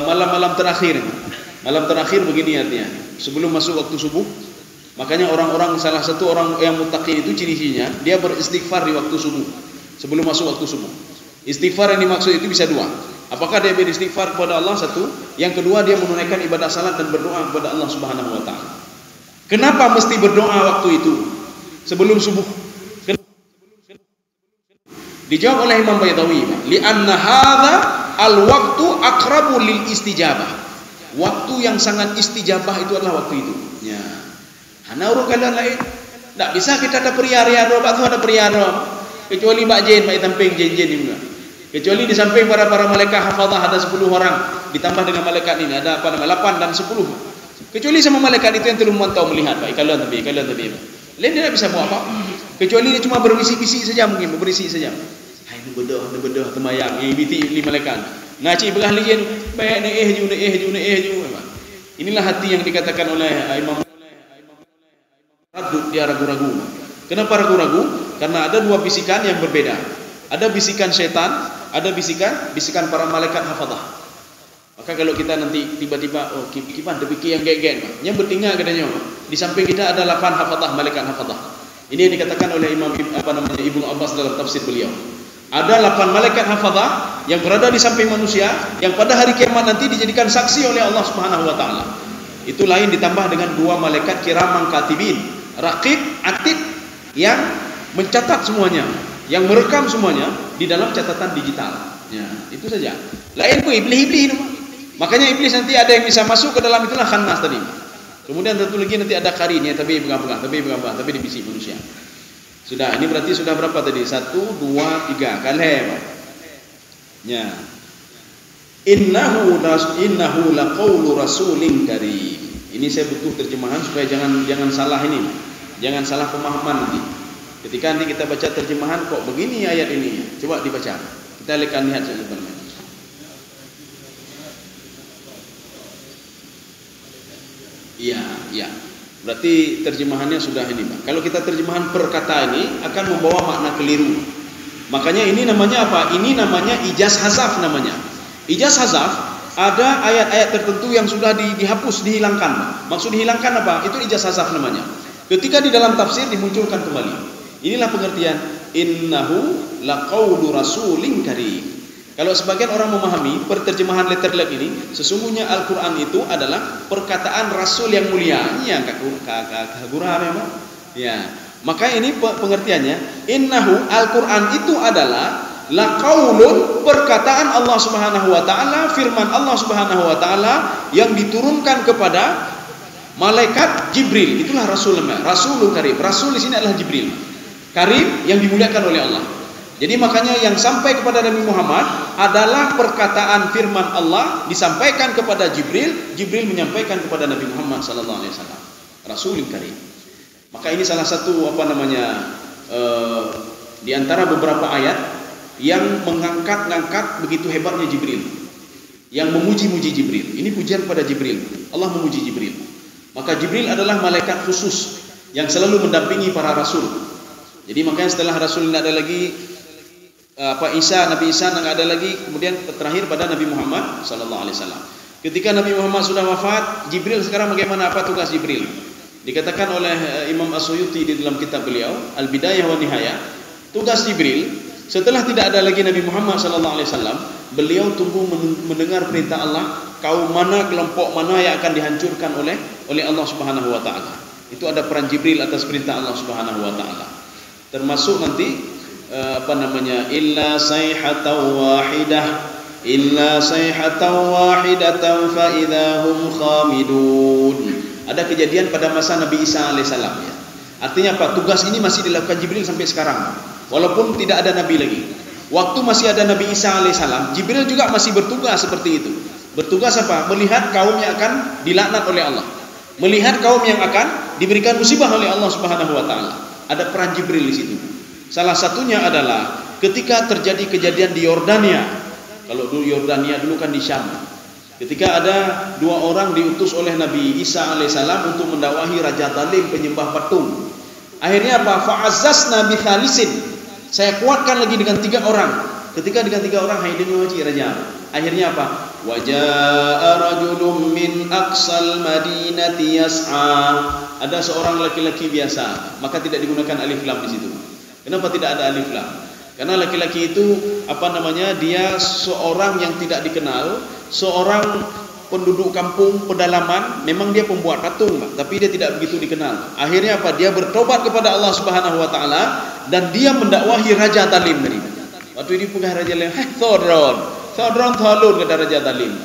Malam-malam terakhir. Malam terakhir begini artinya. Sebelum masuk waktu subuh. Makanya orang-orang, salah satu orang yang muttaqin itu ciri-cirinya dia beristighfar di waktu subuh. Sebelum masuk waktu subuh. Istighfar yang dimaksud itu bisa dua. Apakah dia beristighfar kepada Allah? Satu. Yang kedua, dia menunaikan ibadah salat dan berdoa kepada Allah Subhanahu wa taala. Kenapa mesti berdoa waktu itu? Sebelum subuh. Dijawab oleh Imam Baydawi, li'anna hadza al-waqtu aqrabu lil istijabah. Waktu yang sangat istijabah itu adalah waktu itu. Ya. Hana urut kalian lain. Tak bisa kita ada periara, waktu ada periara. Kecuali Mbak Jen, Mbak Tamping Jen juga. Kecuali di samping para malaikat hafazah ada 10 orang, ditambah dengan malaikat ini ada apa nama 8 dan 10. Kecuali sama malaikat itu yang terus memantau melihat, baik kalian tapi. Lain dia tidak bisa buat apa. Kecuali dia cuma berbisik-bisik saja mungkin, berbisik saja. Hai nu bedah temayang, biti 5 malaikat. Ngaci belah lian, baik ju. Inilah hati yang dikatakan oleh Imam Radud, dia ragu-ragu. Kenapa ragu-ragu? Karena ada dua bisikan yang berbeda. Ada bisikan setan, ada bisikan para malaikat hafazah. Maka kalau kita nanti tiba-tiba kipan depiki yang gegen, yang bertinggal katanya. Di samping kita ada 8 hafazah, malaikat hafazah. Ini yang dikatakan oleh Imam Ibnu Abbas dalam tafsir beliau. Ada 8 malaikat hafazah yang berada di samping manusia, yang pada hari kiamat nanti dijadikan saksi oleh Allah Subhanahu wa taala. Itu lain ditambah dengan 2 malaikat kiramang katibin, raqib, atid, yang mencatat semuanya, yang merekam semuanya di dalam catatan digital. Ya, itu saja. Lain pun iblis itu. Makanya iblis nanti ada yang bisa masuk ke dalam, itulah khannas tadi. Kemudian satu lagi nanti ada karinnya, tapi pegang-pegang, tapi di bisi manusia. Sudah, ini berarti sudah berapa tadi? 1, 2, 3 kali. Ya. Innahu laqaulu rasulin karim. Ini saya butuh terjemahan supaya jangan salah ini. Jangan salah pemahaman nanti. Ketika nanti kita baca terjemahan, kok begini ayat ini? Coba dibaca. Kita akan lihat saja sebenarnya. Iya. Berarti terjemahannya sudah ini, Pak. Kalau kita terjemahan per kata ini akan membawa makna keliru. Makanya ini namanya apa? Ini namanya ijaz hazaf namanya. Ijaz hazaf ada ayat-ayat tertentu yang sudah dihapus, dihilangkan. Maksud dihilangkan apa? Itu ijaz hazaf namanya. Ketika di dalam tafsir dimunculkan kembali. Inilah pengertian innahu laqaulu rasulin karim. Kalau sebagian orang memahami perterjemahan letter luck ini, sesungguhnya Al-Quran itu adalah perkataan Rasul yang mulia. Ya, kagura memang. Ya, maka ini pengertiannya. Innahu Al-Quran itu adalah laqaulun, perkataan Allah Subhanahu wa taala, firman Allah Subhanahu wa taala yang diturunkan kepada malaikat Jibril. Itulah Rasulullah, Rasulul Karim. Rasul di sini adalah Jibril. Karim yang dimuliakan oleh Allah. Jadi makanya yang sampai kepada Nabi Muhammad adalah perkataan firman Allah disampaikan kepada Jibril, Jibril menyampaikan kepada Nabi Muhammad sallallahu alaihi wasallam. Rasulul Karim. Maka ini salah satu di antara beberapa ayat yang mengangkat begitu hebatnya Jibril, yang memuji-muji Jibril. Ini pujian pada Jibril. Allah memuji Jibril. Maka Jibril adalah malaikat khusus yang selalu mendampingi para rasul. Jadi makanya setelah Rasul tidak ada lagi Nabi Isa tidak ada lagi, kemudian terakhir pada Nabi Muhammad sallallahu alaihi wasallam. Ketika Nabi Muhammad sudah wafat, Jibril sekarang bagaimana, apa tugas Jibril? Dikatakan oleh Imam As-Suyuti di dalam kitab beliau Al-Bidayah wa Nihayah, tugas Jibril setelah tidak ada lagi Nabi Muhammad sallallahu alaihi wasallam, beliau tunggu mendengar perintah Allah, kaum mana, kelompok mana yang akan dihancurkan oleh Allah Subhanahu wa taala. Itu ada peran Jibril atas perintah Allah Subhanahu wa taala. Termasuk nanti illa sayhatan wahidatan fa idahum khamidun. Ada kejadian pada masa Nabi Isa alaihissalam, ya. Artinya apa? Tugas ini masih dilakukan Jibril sampai sekarang, walaupun tidak ada Nabi lagi. Waktu masih ada Nabi Isa alaihissalam, Jibril juga masih bertugas seperti itu. Bertugas apa? Melihat kaum yang akan dilaknat oleh Allah, melihat kaum yang akan diberikan musibah oleh Allah Subhanahu wa taala. Ada peran Jibril di situ. Salah satunya adalah ketika terjadi kejadian di Yordania. Kalau dulu Yordania dulu kan di Syam. Ketika ada 2 orang diutus oleh Nabi Isa alaihissalam untuk mendakwahi raja zalim penyembah patung. Akhirnya apa? Fa'azzazna bi thalisin. Saya kuatkan lagi dengan 3 orang. Ketika dengan 3 orang, hai dengar raja. Akhirnya apa? Waja'a rajulun min aqsal madinati yas'a. Ada seorang laki-laki biasa, maka tidak digunakan alif lam di situ. Kenapa tidak ada alif lam? Karena laki-laki itu dia seorang yang tidak dikenal, seorang penduduk kampung pedalaman, memang dia pembuat patung, tapi dia tidak begitu dikenal. Akhirnya apa? Dia bertobat kepada Allah Subhanahu wa taala dan dia mendakwahi raja zalim tadi. Waktu ini pegah raja zalim, Thodron kata raja zalim.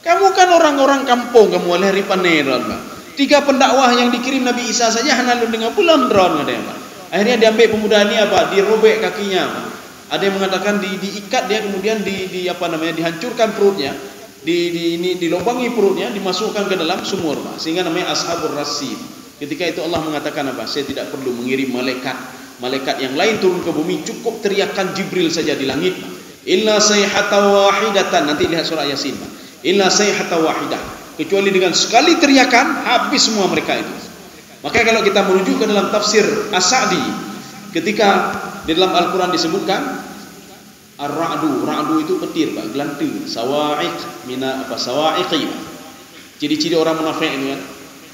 Kamu kan orang-orang kampung, kamu oleh ripaneron. 3 pendakwah yang dikirim Nabi Isa saja hanalun dengan bulan dron katanya. Akhirnya diambil pemuda ini dirobek kakinya. Ada yang mengatakan diikat dia, kemudian dihancurkan perutnya, dilobangi perutnya, dimasukkan ke dalam sumur, sehingga namanya Ashabur Rasib. Ketika itu Allah mengatakan saya tidak perlu mengirim malaikat yang lain turun ke bumi, cukup teriakan Jibril saja di langit. Illa sayhatan wahidatan, nanti lihat surah Yasin. Illa sayhatan wahidah, kecuali dengan sekali teriakan habis semua mereka itu. Maka kalau kita merujuk ke dalam tafsir As-Sa'di, ketika di dalam Al-Quran disebutkan Ar-Ra'du itu petir, gelantung, sawa'iqi. Ciri-ciri orang munafik itu kan.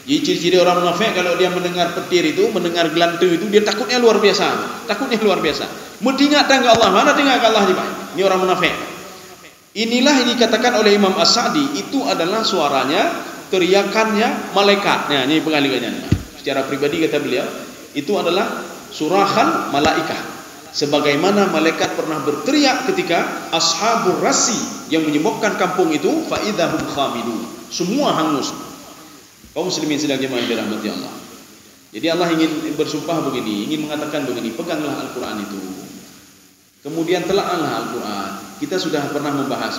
Jadi ciri-ciri orang munafik kalau dia mendengar petir itu, mendengar gelantung itu, dia takutnya luar biasa. Mendengar ke Allah, mana dengar ke Allah ini orang munafik. Inilah yang dikatakan oleh Imam As-Sa'di, itu adalah suaranya teriakannya malaikat. Nah, ini pengalihannya. Secara pribadi kata beliau, itu adalah surahan malaikah. Sebagaimana malaikat pernah berteriak ketika ashabur rasi yang menyebabkan kampung itu, fa idzahum khamidun. Semua hangus. Kaum muslimin sedang jemaah dirahmati Allah. Jadi Allah ingin bersumpah begini, ingin mengatakan begini, peganglah Al-Quran itu. Kemudian telaalah Al-Quran. Kita sudah pernah membahas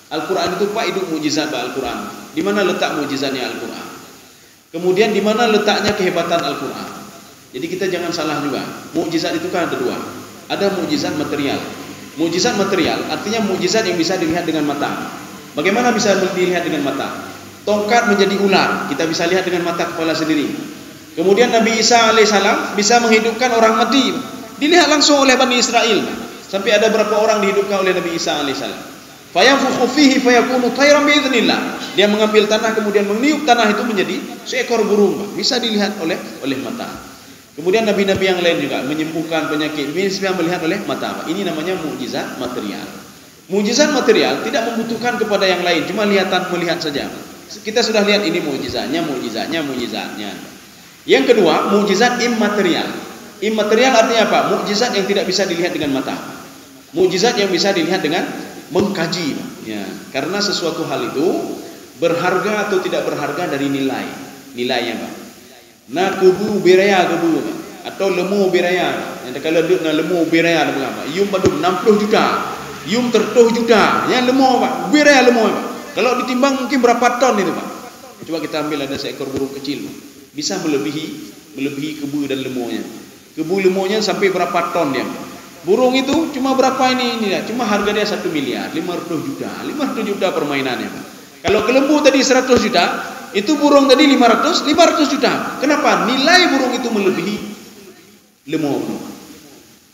Al-Quran itu pak hidup mukjizat Al-Quran. Di mana letak mukjizatnya Al-Quran? Kemudian di mana letaknya kehebatan Al-Quran? Jadi kita jangan salah juga. Mukjizat itu kan ada dua. Ada mukjizat material. Mukjizat material artinya mukjizat yang bisa dilihat dengan mata. Bagaimana bisa dilihat dengan mata? Tongkat menjadi ular, kita bisa lihat dengan mata kepala sendiri. Kemudian Nabi Isa alaihissalam bisa menghidupkan orang mati, dilihat langsung oleh Bani Israel. Sampai ada berapa orang dihidupkan oleh Nabi Isa alaihissalam. Fayanfukhu fihi fayakunu tayran biidznillah. Dia mengambil tanah kemudian meniup tanah itu menjadi seekor burung, bisa dilihat oleh mata. Kemudian nabi-nabi yang lain juga menyembuhkan penyakit, bisa melihat oleh mata. Ini namanya mukjizat material. Mukjizat material tidak membutuhkan kepada yang lain, cuma melihat saja. Kita sudah lihat ini mukjizatnya. Yang kedua, mukjizat immaterial. Immaterial artinya apa? Mukjizat yang tidak bisa dilihat dengan mata. Mukjizat yang bisa dilihat dengan mengkaji. Ya, karena sesuatu hal itu berharga atau tidak berharga dari nilainya, Pak. Na kubu biraya kubu, atau lemu biraya. Yang kalau duduk na lemu biraya apa? Yum badum 60 juta, yum 30 juta. Yang lemu Pak, biraya lemu Pak. Kalau ditimbang mungkin berapa ton itu Pak? Coba kita ambil ada seekor burung kecil, bisa melebihi kebu dan lemunya. Kebu lemunya sampai berapa ton dia? Burung itu cuma berapa ini ya? Cuma harga dia 1 miliar, 500 juta. 500 juta permainannya Pak. Kalau kelembu tadi 100 juta, itu burung tadi 500 juta. Kenapa? Nilai burung itu melebihi lemu.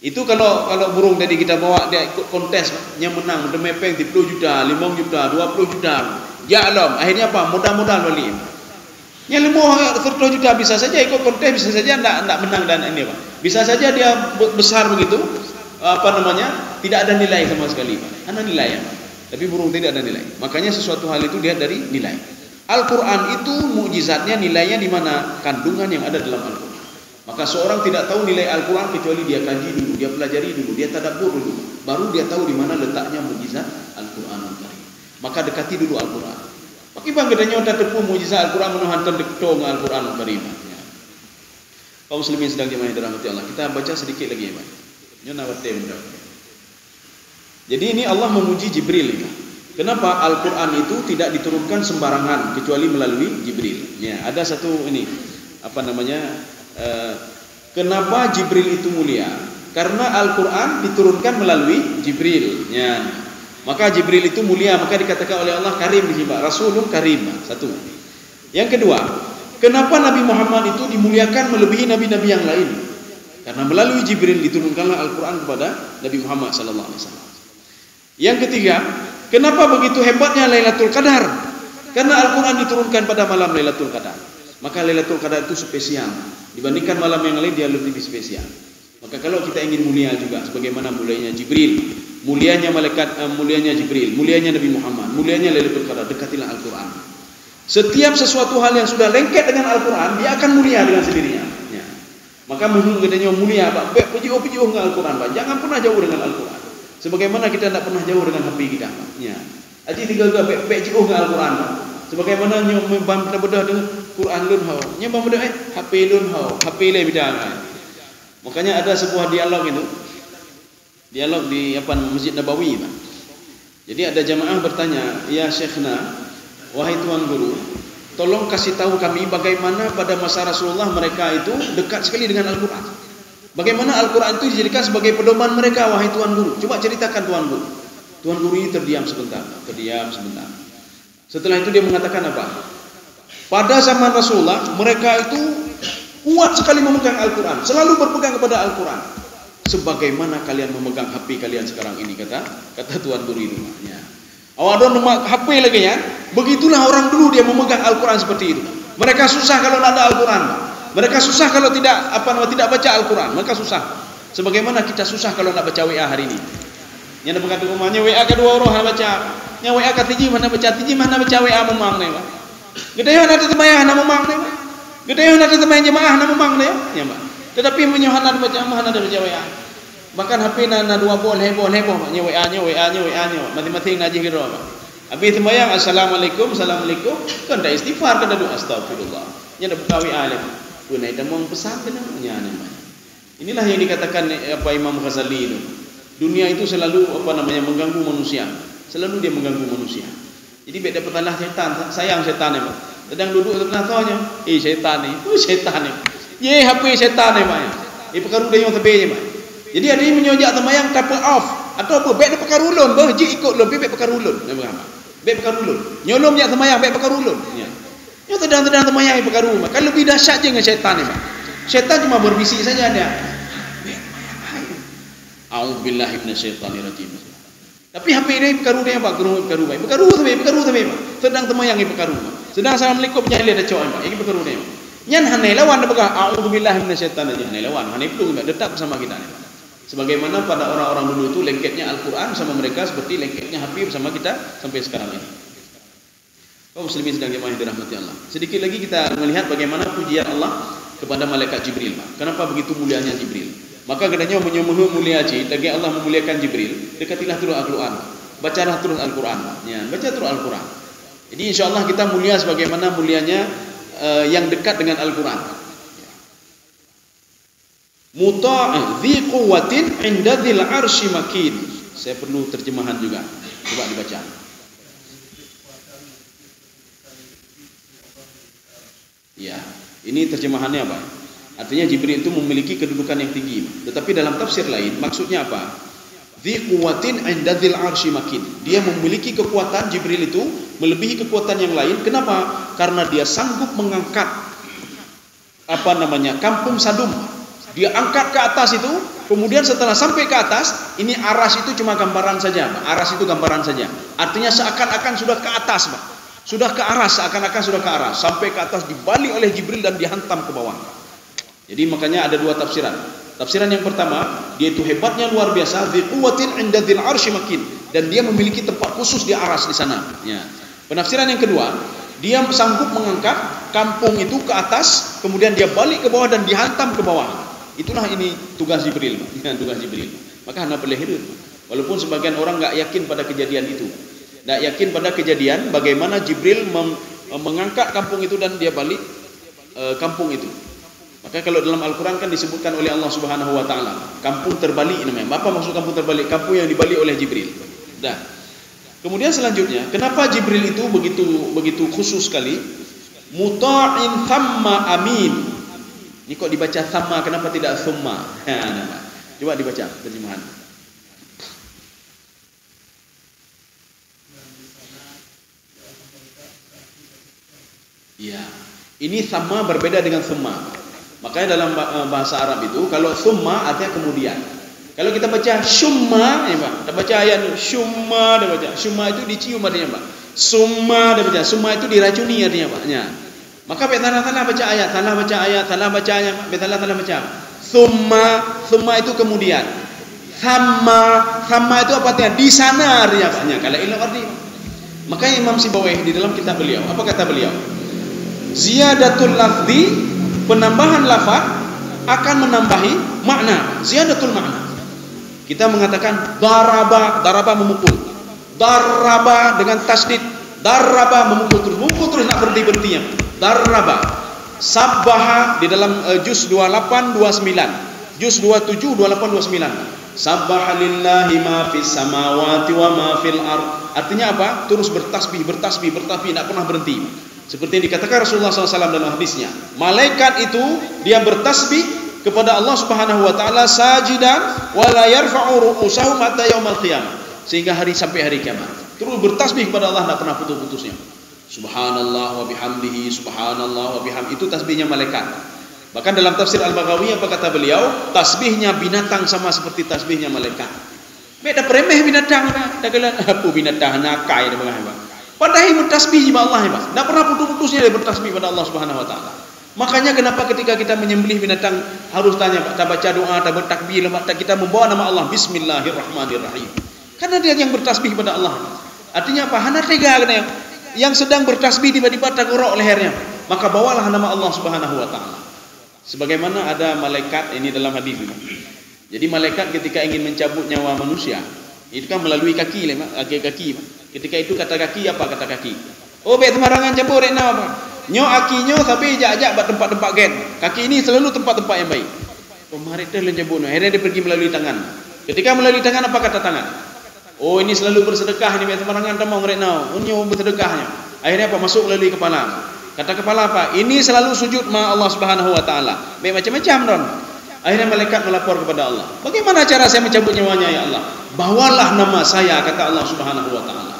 Itu kalau burung tadi kita bawa dia ikut kontes, yang menang demepeng 10 juta, 5 juta, 20 juta. Ya alam, akhirnya apa? Modal balik. Yang lemu 100 juta bisa saja ikut kontes, bisa saja enggak menang dan ini Pak. Bisa saja dia besar begitu, tidak ada nilai sama sekali Pak. Ada nilai ya Pak. Tapi burung tidak ada nilai. Makanya sesuatu hal itu dilihat dari nilai. Al-Quran itu mukjizatnya, nilainya di mana? Kandungan yang ada dalam Al-Quran. Maka seorang tidak tahu nilai Al-Quran kecuali dia kaji dulu, dia pelajari dulu, dia tadabbur dulu, baru dia tahu di mana letaknya mukjizat Al-Quran Al-Karim. Maka dekati dulu Al-Quran. Pakai bang gedenya udah tepu mukjizat Al-Quran menuhantan dekatong Al-Quran Al-Karim. Ya. Kaum muslimin sedang dimana dirahmati Allah. Kita baca sedikit lagi ya, Pak. Jadi ini Allah memuji Jibril. Kenapa Al-Quran itu tidak diturunkan sembarangan kecuali melalui Jibril? Ya, ada satu ini kenapa Jibril itu mulia? Karena Al-Quran diturunkan melalui Jibril. Ya. Maka Jibril itu mulia, maka dikatakan oleh Allah karim di sini, Rasulun karim. Satu. Yang kedua, kenapa Nabi Muhammad itu dimuliakan melebihi nabi-nabi yang lain? Karena melalui Jibril diturunkanlah Al-Quran kepada Nabi Muhammad sallallahu alaihi wasallam. Yang ketiga, kenapa begitu hebatnya Lailatul Qadar? Karena Al-Quran diturunkan pada malam Lailatul Qadar. Maka Lailatul Qadar itu spesial. Dibandingkan malam yang lain dia lebih spesial. Maka kalau kita ingin mulia juga, sebagaimana mulianya Jibril, mulianya malaikat, mulianya Jibril, mulianya Nabi Muhammad, mulianya Lailatul Qadar, dekatilah Al-Quran. Setiap sesuatu hal yang sudah lengket dengan Al-Quran, dia akan mulia dengan sendirinya. Ya. Maka menurut katanya mulia, Pak. Pejuh dengan Al-Quran, Pak. Jangan pernah jauh dengan Al-Quran. Sebagaimana kita tidak pernah jauh dengan HP kita. Ya. Aji tinggal pejuh dengan Al-Quran, Pak. Sebagaimana nyumbang kita bedah dengan Quran lun hau, nyumbang bedah HP lun hau, HP le bidang. Makanya ada sebuah dialog itu. Dialog di Masjid Nabawi, Pak. Jadi ada jamaah bertanya, "Ya Syekhna, wahai Tuan Guru, tolong kasih tahu kami bagaimana pada masa Rasulullah mereka itu dekat sekali dengan Al-Quran. Bagaimana Al-Quran itu dijadikan sebagai pedoman mereka, wahai Tuan Guru. Coba ceritakan Tuan Guru." Tuan Guru ini terdiam sebentar. Setelah itu dia mengatakan apa? Pada zaman Rasulullah mereka itu kuat sekali memegang Al-Quran, selalu berpegang kepada Al-Quran. Sebagaimana kalian memegang HP kalian sekarang ini, kata Tuan Guru itu. Ya. Awadon HP lagi ya. Begitulah orang dulu dia memegang Al-Quran seperti itu. Mereka susah kalau tidak ada Al-Quran. Mereka susah kalau tidak baca Al-Quran. Mereka susah. Sebagaimana kita susah kalau tidak baca WA hari ini. Yang ada rumahnya WA kedua orang baca. Yang WA ketiga mana baca WA memang nih, Pak. Gedehan ada temayah nama mang deh. Gedehan ada temayah jemaah nama mang deh. Ya, Pak. Tetapi menyohan ada berjamaah ada berjamaah. Bahkan HP na dua bol heboh mak WA nya mati-mati ngaji gitu Pak. Habis temayang assalamualaikum kan dah istighfar kan doa astagfirullah. Nya dah buka WA lagi. Punai dah mau pesan kan nya namanya. Inilah yang dikatakan Imam Ghazali itu. Dunia itu selalu mengganggu manusia. Selalu dia mengganggu manusia. Jadi beda petalah setan, sayang setan Pak. Sedang duduk sebelah tanya, setan ni. Setan ni. Ye HP setan ni Pak. Perkara dia yang tebenya Pak. Jadi ada yang menyojak temayang tapa off atau apa baik perkara ulun bah ji ikut lebih baik perkara ulun. Baik perkara ulun. Nyolong nya temayang baik perkara ulun. Ya. Yo tedang-tedang temayang perkara rumah. Kan lebih dahsyat je dengan setan ni Pak. Setan cuma berbisik saja dia. A'udzubillahi minasyaitonirrajim. Tapi HP dia perkara dia Pak, perkara baik. Perkara tapi Pak. Sedang temayang perkara. Sedang assalamualaikum nya dia dah cok Pak. Ini perkara dia. Nyan hanai lawan dah pegang a'udzubillahi minasyaitonirrajim. Hanai lawan, hanai pelung dekat bersama kita ni Pak. Sebagaimana pada orang-orang dulu itu lengketnya Al-Quran sama mereka seperti lengketnya HP bersama kita sampai sekarang ini. Kaum muslimin sedang jemaah yang dirahmati Allah. Sedikit lagi kita melihat bagaimana pujian Allah kepada malaikat Jibril. Kenapa begitu mulianya Jibril? Maka katanya menyemuh mulia lagi Allah memuliakan Jibril. Dekatilah terus Al-Quran. Bacalah terus Al-Quran. Ya, baca terus Al-Quran. Jadi insyaAllah kita mulia sebagaimana mulianya yang dekat dengan Al-Quran. Muta'dhi quwwatin 'inda dzil 'arsy makin. Saya perlu terjemahan juga. Coba dibaca. Ya, ini terjemahannya apa? Artinya Jibril itu memiliki kedudukan yang tinggi. Tetapi dalam tafsir lain maksudnya apa? Dzi quwwatin 'inda dzil 'arsy makin. Dia memiliki kekuatan, Jibril itu melebihi kekuatan yang lain. Kenapa? Karena dia sanggup mengangkat kampung Sadum. Dia angkat ke atas itu, kemudian setelah sampai ke atas, ini aras itu cuma gambaran saja, Pak. Aras itu gambaran saja. Artinya seakan-akan sudah ke atas, Pak. Sudah ke aras, seakan-akan sudah ke aras. Sampai ke atas dibalik oleh Jibril dan dihantam ke bawah. Jadi makanya ada dua tafsiran. Tafsiran yang pertama, dia itu hebatnya luar biasa, dzi quwwatin 'inda dzil 'arsy makin, dan dia memiliki tempat khusus di aras di sana. Ya. Penafsiran yang kedua, dia sanggup mengangkat kampung itu ke atas, kemudian dia balik ke bawah dan dihantam ke bawah. Itulah ini tugas Jibril, tugas Jibril. Maka anda boleh hidup. Walaupun sebagian orang enggak yakin pada kejadian itu, enggak yakin pada kejadian bagaimana Jibril mengangkat kampung itu dan dia balik kampung itu. Maka kalau dalam Al-Quran kan disebutkan oleh Allah Subhanahu Wa Taala, kampung terbalik namanya. Apa maksud kampung terbalik? Kampung yang dibalik oleh Jibril. Dah. Kemudian selanjutnya, kenapa Jibril itu begitu khusus sekali? Muta'in thamma amin. Ini kok dibaca sama, kenapa tidak summa? Coba dibaca terjemahan. Ya, ini sama berbeda dengan summa. Makanya dalam bahasa Arab itu, kalau summa artinya kemudian. Kalau kita baca summa, ya Pak, kita baca ayat summa, dia baca summa itu dicium artinya Pak. Summa dia baca, summa itu diracuni artinya Pak. Ya. Maka salah baca ayat, salah baca ayat, salah baca. Summa itu kemudian. Sama itu apa artinya? Di sana artinya. Kalau ilmu arti. Makanya Imam Sibawayh di dalam kitab beliau, apa kata beliau? Ziyadatul lafzi, penambahan lafaz akan menambahi makna. Ziyadatul makna. Kita mengatakan daraba memukul. Daraba dengan tasdid. Daraba memukul terus nak berhenti-berhentinya. Daraba. Sabbaha di dalam juz 28 29. Juz 27 28 29. Sabbaha lillahi ma fis samawati wa ma fil ard. Artinya apa? Terus bertasbih, tidak pernah berhenti. Seperti yang dikatakan Rasulullah SAW dalam hadisnya. Malaikat itu dia bertasbih kepada Allah Subhanahu wa taala sajidan wa la yarfa'u ru'usahum hatta yaumil qiyamah. Sehingga sampai hari kiamat. Terus bertasbih kepada Allah tidak pernah putus-putusnya. Subhanallah wa bihamdihi, subhanallah wa bihamdihi. Itu tasbihnya malaikat. Bahkan dalam tafsir Al-Baghawi apa kata beliau? Tasbihnya binatang sama seperti tasbihnya malaikat. Beda premeh binatang dah kala apa binatang nakai dah bagaimana. Padahal bertasbih kepada Allah, Pak. Tidak pernah putus-putusnya dia bertasbih kepada Allah Subhanahu wa taala. Makanya kenapa ketika kita menyembelih binatang harus tanya, Pak, kita baca doa, kita bertakbir, kita membawa nama Allah Bismillahirrahmanirrahim. Karena dia yang bertasbih kepada Allah. Artinya apa? Hana tega kena. yang sedang bertasbih tiba-tiba tergorok lehernya, maka bawalah nama Allah Subhanahu wa taala. Sebagaimana ada malaikat ini dalam hadis ini. Jadi malaikat ketika ingin mencabut nyawa manusia, itu kan melalui kaki. Ketika itu kata kaki apa kata kaki? Oh, baik temarangan cabut rek apa? Nyo akinya tapi ajak-ajak buat tempat-tempat gen. Kaki ini selalu tempat-tempat yang baik. Oh, mari teh lencabut. Akhirnya dia pergi melalui tangan. Ketika melalui tangan apa kata tangan? Oh, ini selalu bersedekah ni baik temarangan tamang rek nau. Nyo bersedekahnya. Akhirnya apa? Masuk melalui kepala. Kata kepala apa? Ini selalu sujud ma Allah Subhanahu wa taala. Baik macam-macam don. Akhirnya malaikat melapor kepada Allah. Bagaimana cara saya mencabut nyawanya ya Allah? Bawalah nama saya kata Allah Subhanahu wa taala.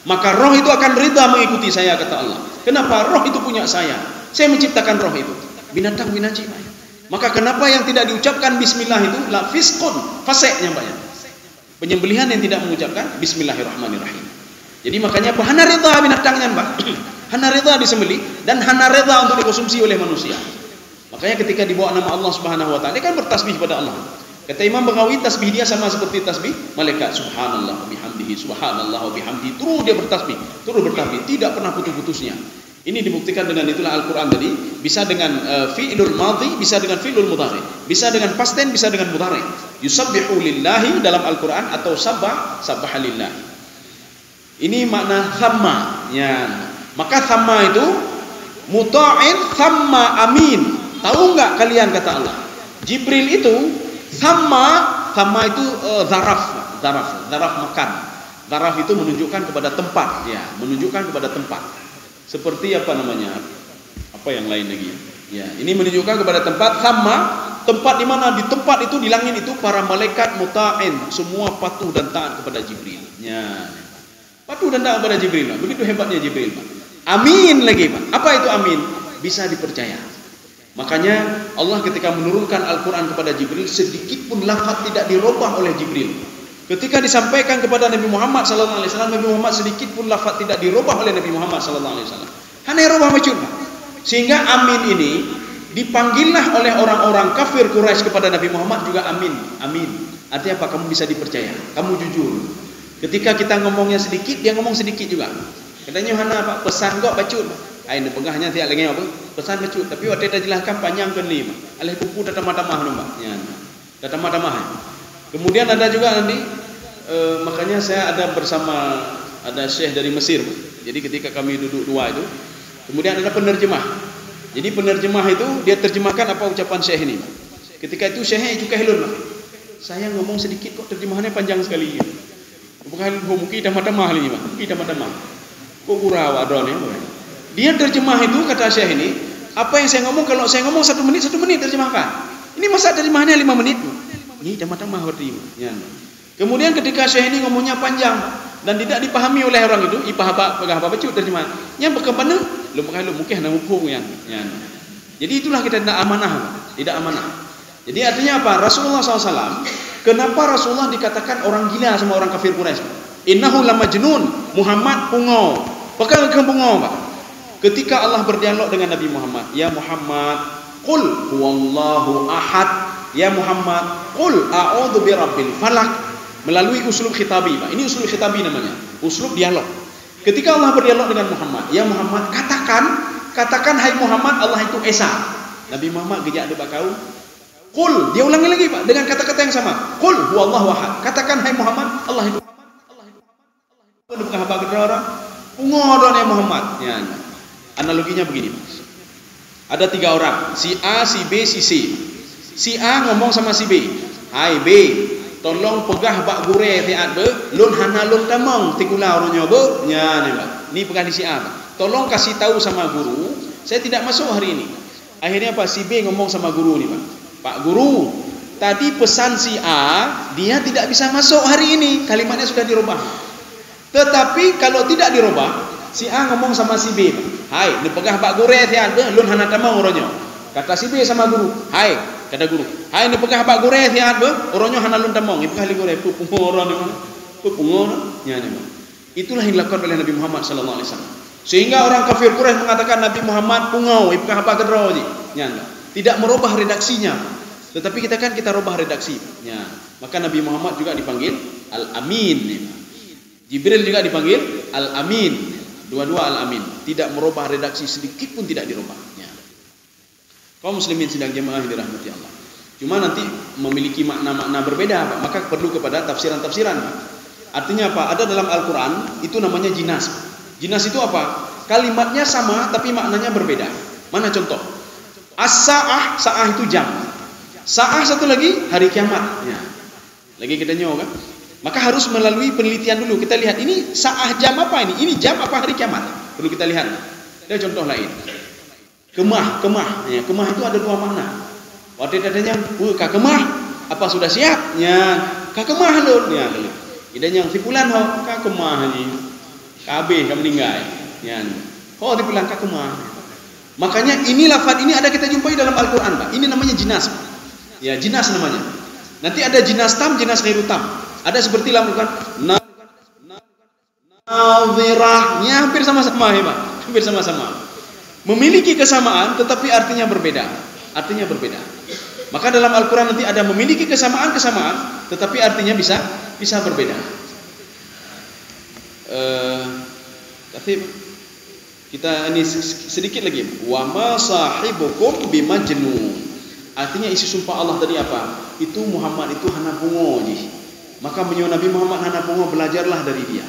Maka roh itu akan rida mengikuti saya kata Allah. Kenapa? Roh itu punya saya. Saya menciptakan roh itu. Binatang binatang. Maka kenapa yang tidak diucapkan bismillah itu la fisqun, faseknya banyak. Penyembelihan yang tidak mengucapkan bismillahirrahmanirrahim. Jadi makanya apa? Hana rida binatangnya, Mbak. Hana rida disembelih dan hana rida untuk dikonsumsi oleh manusia. Makanya ketika dibawa nama Allah Subhanahu wa taala, dia kan bertasbih kepada Allah. Kata Imam Baghawi, tasbih dia sama seperti tasbih malaikat. Subhanallah bihamdihi, subhanallah bihamdihi. Terus dia bertasbih, tidak pernah putus-putusnya. Ini dibuktikan dengan itulah Al-Qur'an tadi, bisa dengan fi'lul madhi, bisa dengan fi'lul mudhari, bisa dengan past tense, bisa dengan mudhari. Yusabbihu lillahi dalam Al-Qur'an atau sabbaha lillah. Ini makna thamma ya. Maka thamma itu muta'in, thamma amin. Tahu enggak kalian kata Allah? Jibril itu Thamma itu zaraf makan. Zaraf itu menunjukkan kepada tempat, ya, menunjukkan kepada tempat. Seperti apa namanya? Apa yang lain lagi? Ya, ini menunjukkan kepada tempat. Thamma, tempat di mana? Di tempat itu, di langit itu para malaikat muta'in, semua patuh dan taat kepada Jibril. Ya. Patuh dan taat kepada Jibril. Begitu hebatnya Jibril, Pak. Amin lagi, Pak. Apa itu amin? Bisa dipercaya. Makanya Allah ketika menurunkan Al-Quran kepada Jibril, sedikit pun lafaz tidak dirubah oleh Jibril. Ketika disampaikan kepada Nabi Muhammad sallallahu alaihi wasallam, Nabi Muhammad sedikit pun lafaz tidak dirubah oleh Nabi Muhammad sallallahu alaihi wasallam. Hanya rubah macam. Sehingga amin ini dipanggillah oleh orang-orang kafir Quraisy kepada Nabi Muhammad juga amin. Amin. Artinya apa? Kamu bisa dipercaya. Kamu jujur. Ketika kita ngomongnya sedikit, dia ngomong sedikit juga. Katanya Hana apa? Pesan kok bacut. Ain pegahnya tiap lagi apa? Pesan bacut. Tapi waktu kita jelaskan panjang ke lima. Alih buku data mata-mah nombak. Ya. Data mata-mah. Kemudian ada juga nanti makanya saya ada bersama ada syekh dari Mesir. Jadi ketika kami duduk dua itu, kemudian ada penerjemah. Jadi penerjemah itu dia terjemahkan apa ucapan syekh ini. Ketika itu syekhnya juga helun. Saya ngomong sedikit kok terjemahannya panjang sekali. Bukan mungkin dah mata-mah ini, Pak. Mungkin dah mata-mah. Kok kurang adon ya. Dia terjemah itu kata syekh ini, apa yang saya ngomong kalau saya ngomong 1 menit terjemahkan. Ini masa terjemahannya 5 menit. Ini tamah-tamah berarti. Ya. Kemudian ketika syekh ini ngomongnya panjang dan tidak dipahami oleh orang itu, ipah apa baca terjemahan. Yang berkembang lu mungkin nak hukum ya. Jadi itulah kita tidak amanah, Jadi artinya apa? Rasulullah SAW, kenapa Rasulullah dikatakan orang gila sama orang kafir Quraisy? Innahu lamajnun, Muhammad pungo. Pakai pungo, Pak. Ketika Allah berdialog dengan Nabi Muhammad, ya Muhammad, qul huwallahu ahad. Ya Muhammad, qul a'udzu birabbil falaq. Melalui uslub khitabi, Pak. Ini uslub khitabi namanya, uslub dialog. Ketika Allah berdialog dengan Muhammad, ya Muhammad, katakan hai Muhammad, Allah itu esa. Nabi Muhammad gejak debat kau. Qul, dia ulangi lagi, Pak, dengan kata-kata yang sama. Qul huwallahu ahad. Katakan hai Muhammad, Allah itu. Bukan apa kata orang? Pungodon ya Muhammad. Ya. Analoginya begini, Mas. Ada 3 orang, si A, si B, si C. Si A ngomong sama si B, hai B, tolong pegah bak gure tiat be, lun hana lun tamong tikula orangnya be, nya ni Pak. Ni pegah di si A, Pak. Tolong kasih tahu sama guru, saya tidak masuk hari ini. Akhirnya Pak, si B ngomong sama guru ni, Pak. Pak Guru, tadi pesan si A, dia tidak bisa masuk hari ini. Kalimatnya sudah dirubah. Tetapi kalau tidak dirubah, si A ngomong sama si B, hai, ni pegah bak gure tiat be, lun hana tamong orangnya. Kata si B sama guru, hai, kata guru, hai ni pegah bak gure tiat be, orangnya hana lun tamong. Ipegah li gure, pungoro ni mana? Pungoro nya ni. Itulah yang dilakukan oleh Nabi Muhammad sallallahu alaihi wasallam. Sehingga orang kafir Quraisy mengatakan Nabi Muhammad pungau, ipegah bak gedro ji. Nya. Tidak merubah redaksinya. Tetapi kita rubah redaksi. Ya. Maka Nabi Muhammad juga dipanggil Al-Amin. Jibril juga dipanggil Al-Amin. Dua-dua al-amin, tidak merubah redaksi sedikit pun tidak dirubah. Ya. Kaum muslimin sidang jemaah yang dirahmati Allah. Cuma nanti memiliki makna-makna berbeda, Pak. Maka perlu kepada tafsiran-tafsiran. Artinya apa? Ada dalam Al-Quran itu namanya jinas. Jinas itu apa? Kalimatnya sama tapi maknanya berbeda. Mana contoh? As-sa'ah, sa'ah itu jam. Sa'ah satu lagi hari kiamat. Ya. Lagi kita nyawa kan? Maka harus melalui penelitian dulu. Kita lihat ini sa'ah jam apa ini? Ini jam apa hari kiamat? Perlu kita lihat. Ada contoh lain. Kemah. Ya, kemah itu ada dua makna. Waktu katanya, "Kak kemah, apa sudah siap?" Ya, "Kak kemah lho." Ya, idan yang sipulan ho, "Kak kemah ni." Kabeh kamu meninggal. Ya. Oh, sipulan kak kemah. Makanya ini lafaz ini ada kita jumpai dalam Al-Qur'an, Pak. Ini namanya jinas. Ya, jinas namanya. Nanti ada jinas tam, jinas ghairu tam. Ada seperti dalam Al-Qur'an nazirahnya hampir sama-sama ya, Pak. Hampir sama-sama. Memiliki kesamaan tetapi artinya berbeda. Artinya berbeda. Maka dalam Al-Quran nanti ada memiliki kesamaan tetapi artinya bisa berbeda. Tapi kita ini sedikit lagi. Wa ma sahibukum bimajnun. Artinya isi sumpah Allah tadi apa? Itu Muhammad itu hana bungo je. Maka menyo Nabi Muhammad hana bungo, belajarlah dari dia.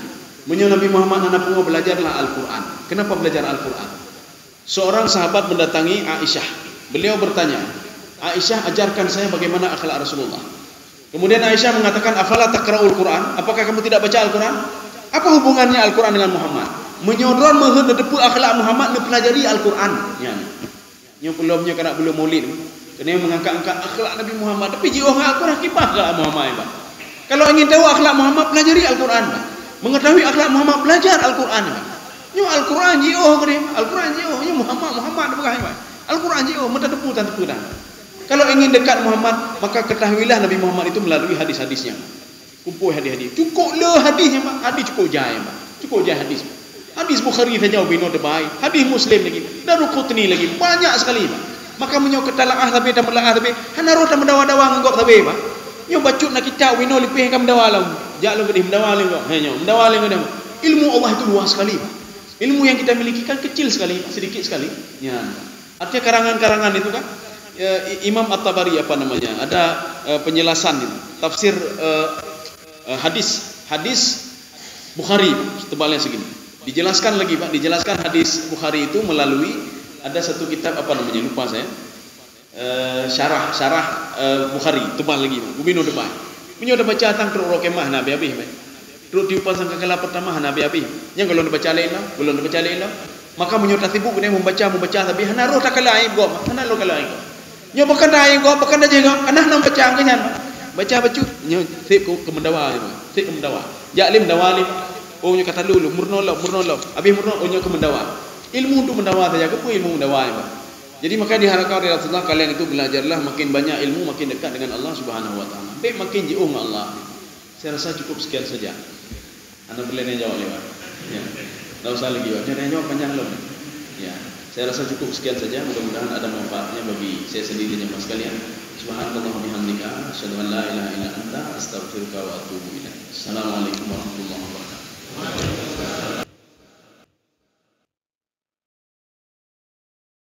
Menyo Nabi Muhammad hana bungo, belajarlah Al-Quran. Kenapa belajar Al-Quran? Seorang sahabat mendatangi Aisyah. Beliau bertanya, "Aisyah, ajarkan saya bagaimana akhlak Rasulullah." Kemudian Aisyah mengatakan, "Afala taqra'ul Quran?" Apakah kamu tidak baca Al-Quran? Apa hubungannya Al-Quran dengan Muhammad? Menyodron menghadapi akhlak Muhammad, mempelajari Al-Quran. Ya. Yang belumnya kena belum maulid. Kena mengangkat-angkat akhlak Nabi Muhammad. Tapi jauh Al-Quran kipah akhlak Muhammad, Pak. Kalau ingin tahu akhlak Muhammad, pelajari Al-Quran, Pak. Mengetahui akhlak Muhammad, belajar Al-Quran, Pak. Nyo Al-Quran jauh kena. Al-Quran jauh, nyo Muhammad bukan, Pak. Al-Quran jauh, mentepu dan tepu. Kalau ingin dekat Muhammad, maka ketahuilah Nabi Muhammad itu melalui hadis-hadisnya. Kumpul hadis-hadis. Cukuplah hadisnya, Pak. Hadis cukup jaya, Pak. Cukup jaya hadis. Hadis Bukhari saja bino terbaik. Hadis Muslim lagi. Daruqutni lagi. Banyak sekali, Pak. Maka menyo ketalaah tapi dan melaah tapi hana roh mendawa-dawa ngok tapi, Pak. Nyo bacut nak kicau bino lipih kam dawalam. Jak lo gedih mendawali kok. Nyo mendawali ngene. Ilmu Allah itu luas sekali, Pak. Ilmu yang kita miliki kan kecil sekali, sedikit sekali. Ya. Artinya karangan-karangan itu kan Imam At-Tabari apa namanya? Ada penjelasan itu. Tafsir hadis Bukhari tebalnya segini. Dijelaskan lagi, Pak, dijelaskan hadis Bukhari itu melalui ada satu kitab apa namanya? Lupa saya. Syarah Bukhari tebal lagi, Pak. Ubino tebal. Punya udah baca tentang Rokemah Nabi Abi, Pak. Terus diupasan kekala pertama Nabi Abi. Yang kalau baca lain lah, belum baca lain lah. Maka menyuruh sibuk kena membaca tapi hana roh tak kalai go, hana roh kalai go. Nyo bukan dai go, bukan aja go, hana nam baca angkanya. Baca bacu, nyo sip ke mendawa, sip ke mendawa. Jaklim dawali. Oh nyo kata dulu murno lo. Habis murno oh nyo ke mendawa. Ilmu untuk mendawa saja, ke ilmu mendawa, Pak. Jadi maka diharapkan oleh Rasulullah kalian itu belajarlah, makin banyak ilmu makin dekat dengan Allah Subhanahu wa taala. Baik makin jauh dengan Allah. Saya rasa cukup sekian saja. Anda boleh jawab lewat. Ya. Tidak usah lagi, Pak. Jangan jawab panjang loh. Ya, saya rasa cukup sekian saja. Mudah-mudahan ada manfaatnya bagi saya sendiri dan jemaah sekalian. Subhanallah wa bihamdika, asyhadu an la ilaha illa anta, astaghfiruka wa atubu ilaik. Assalamualaikum warahmatullahi wabarakatuh.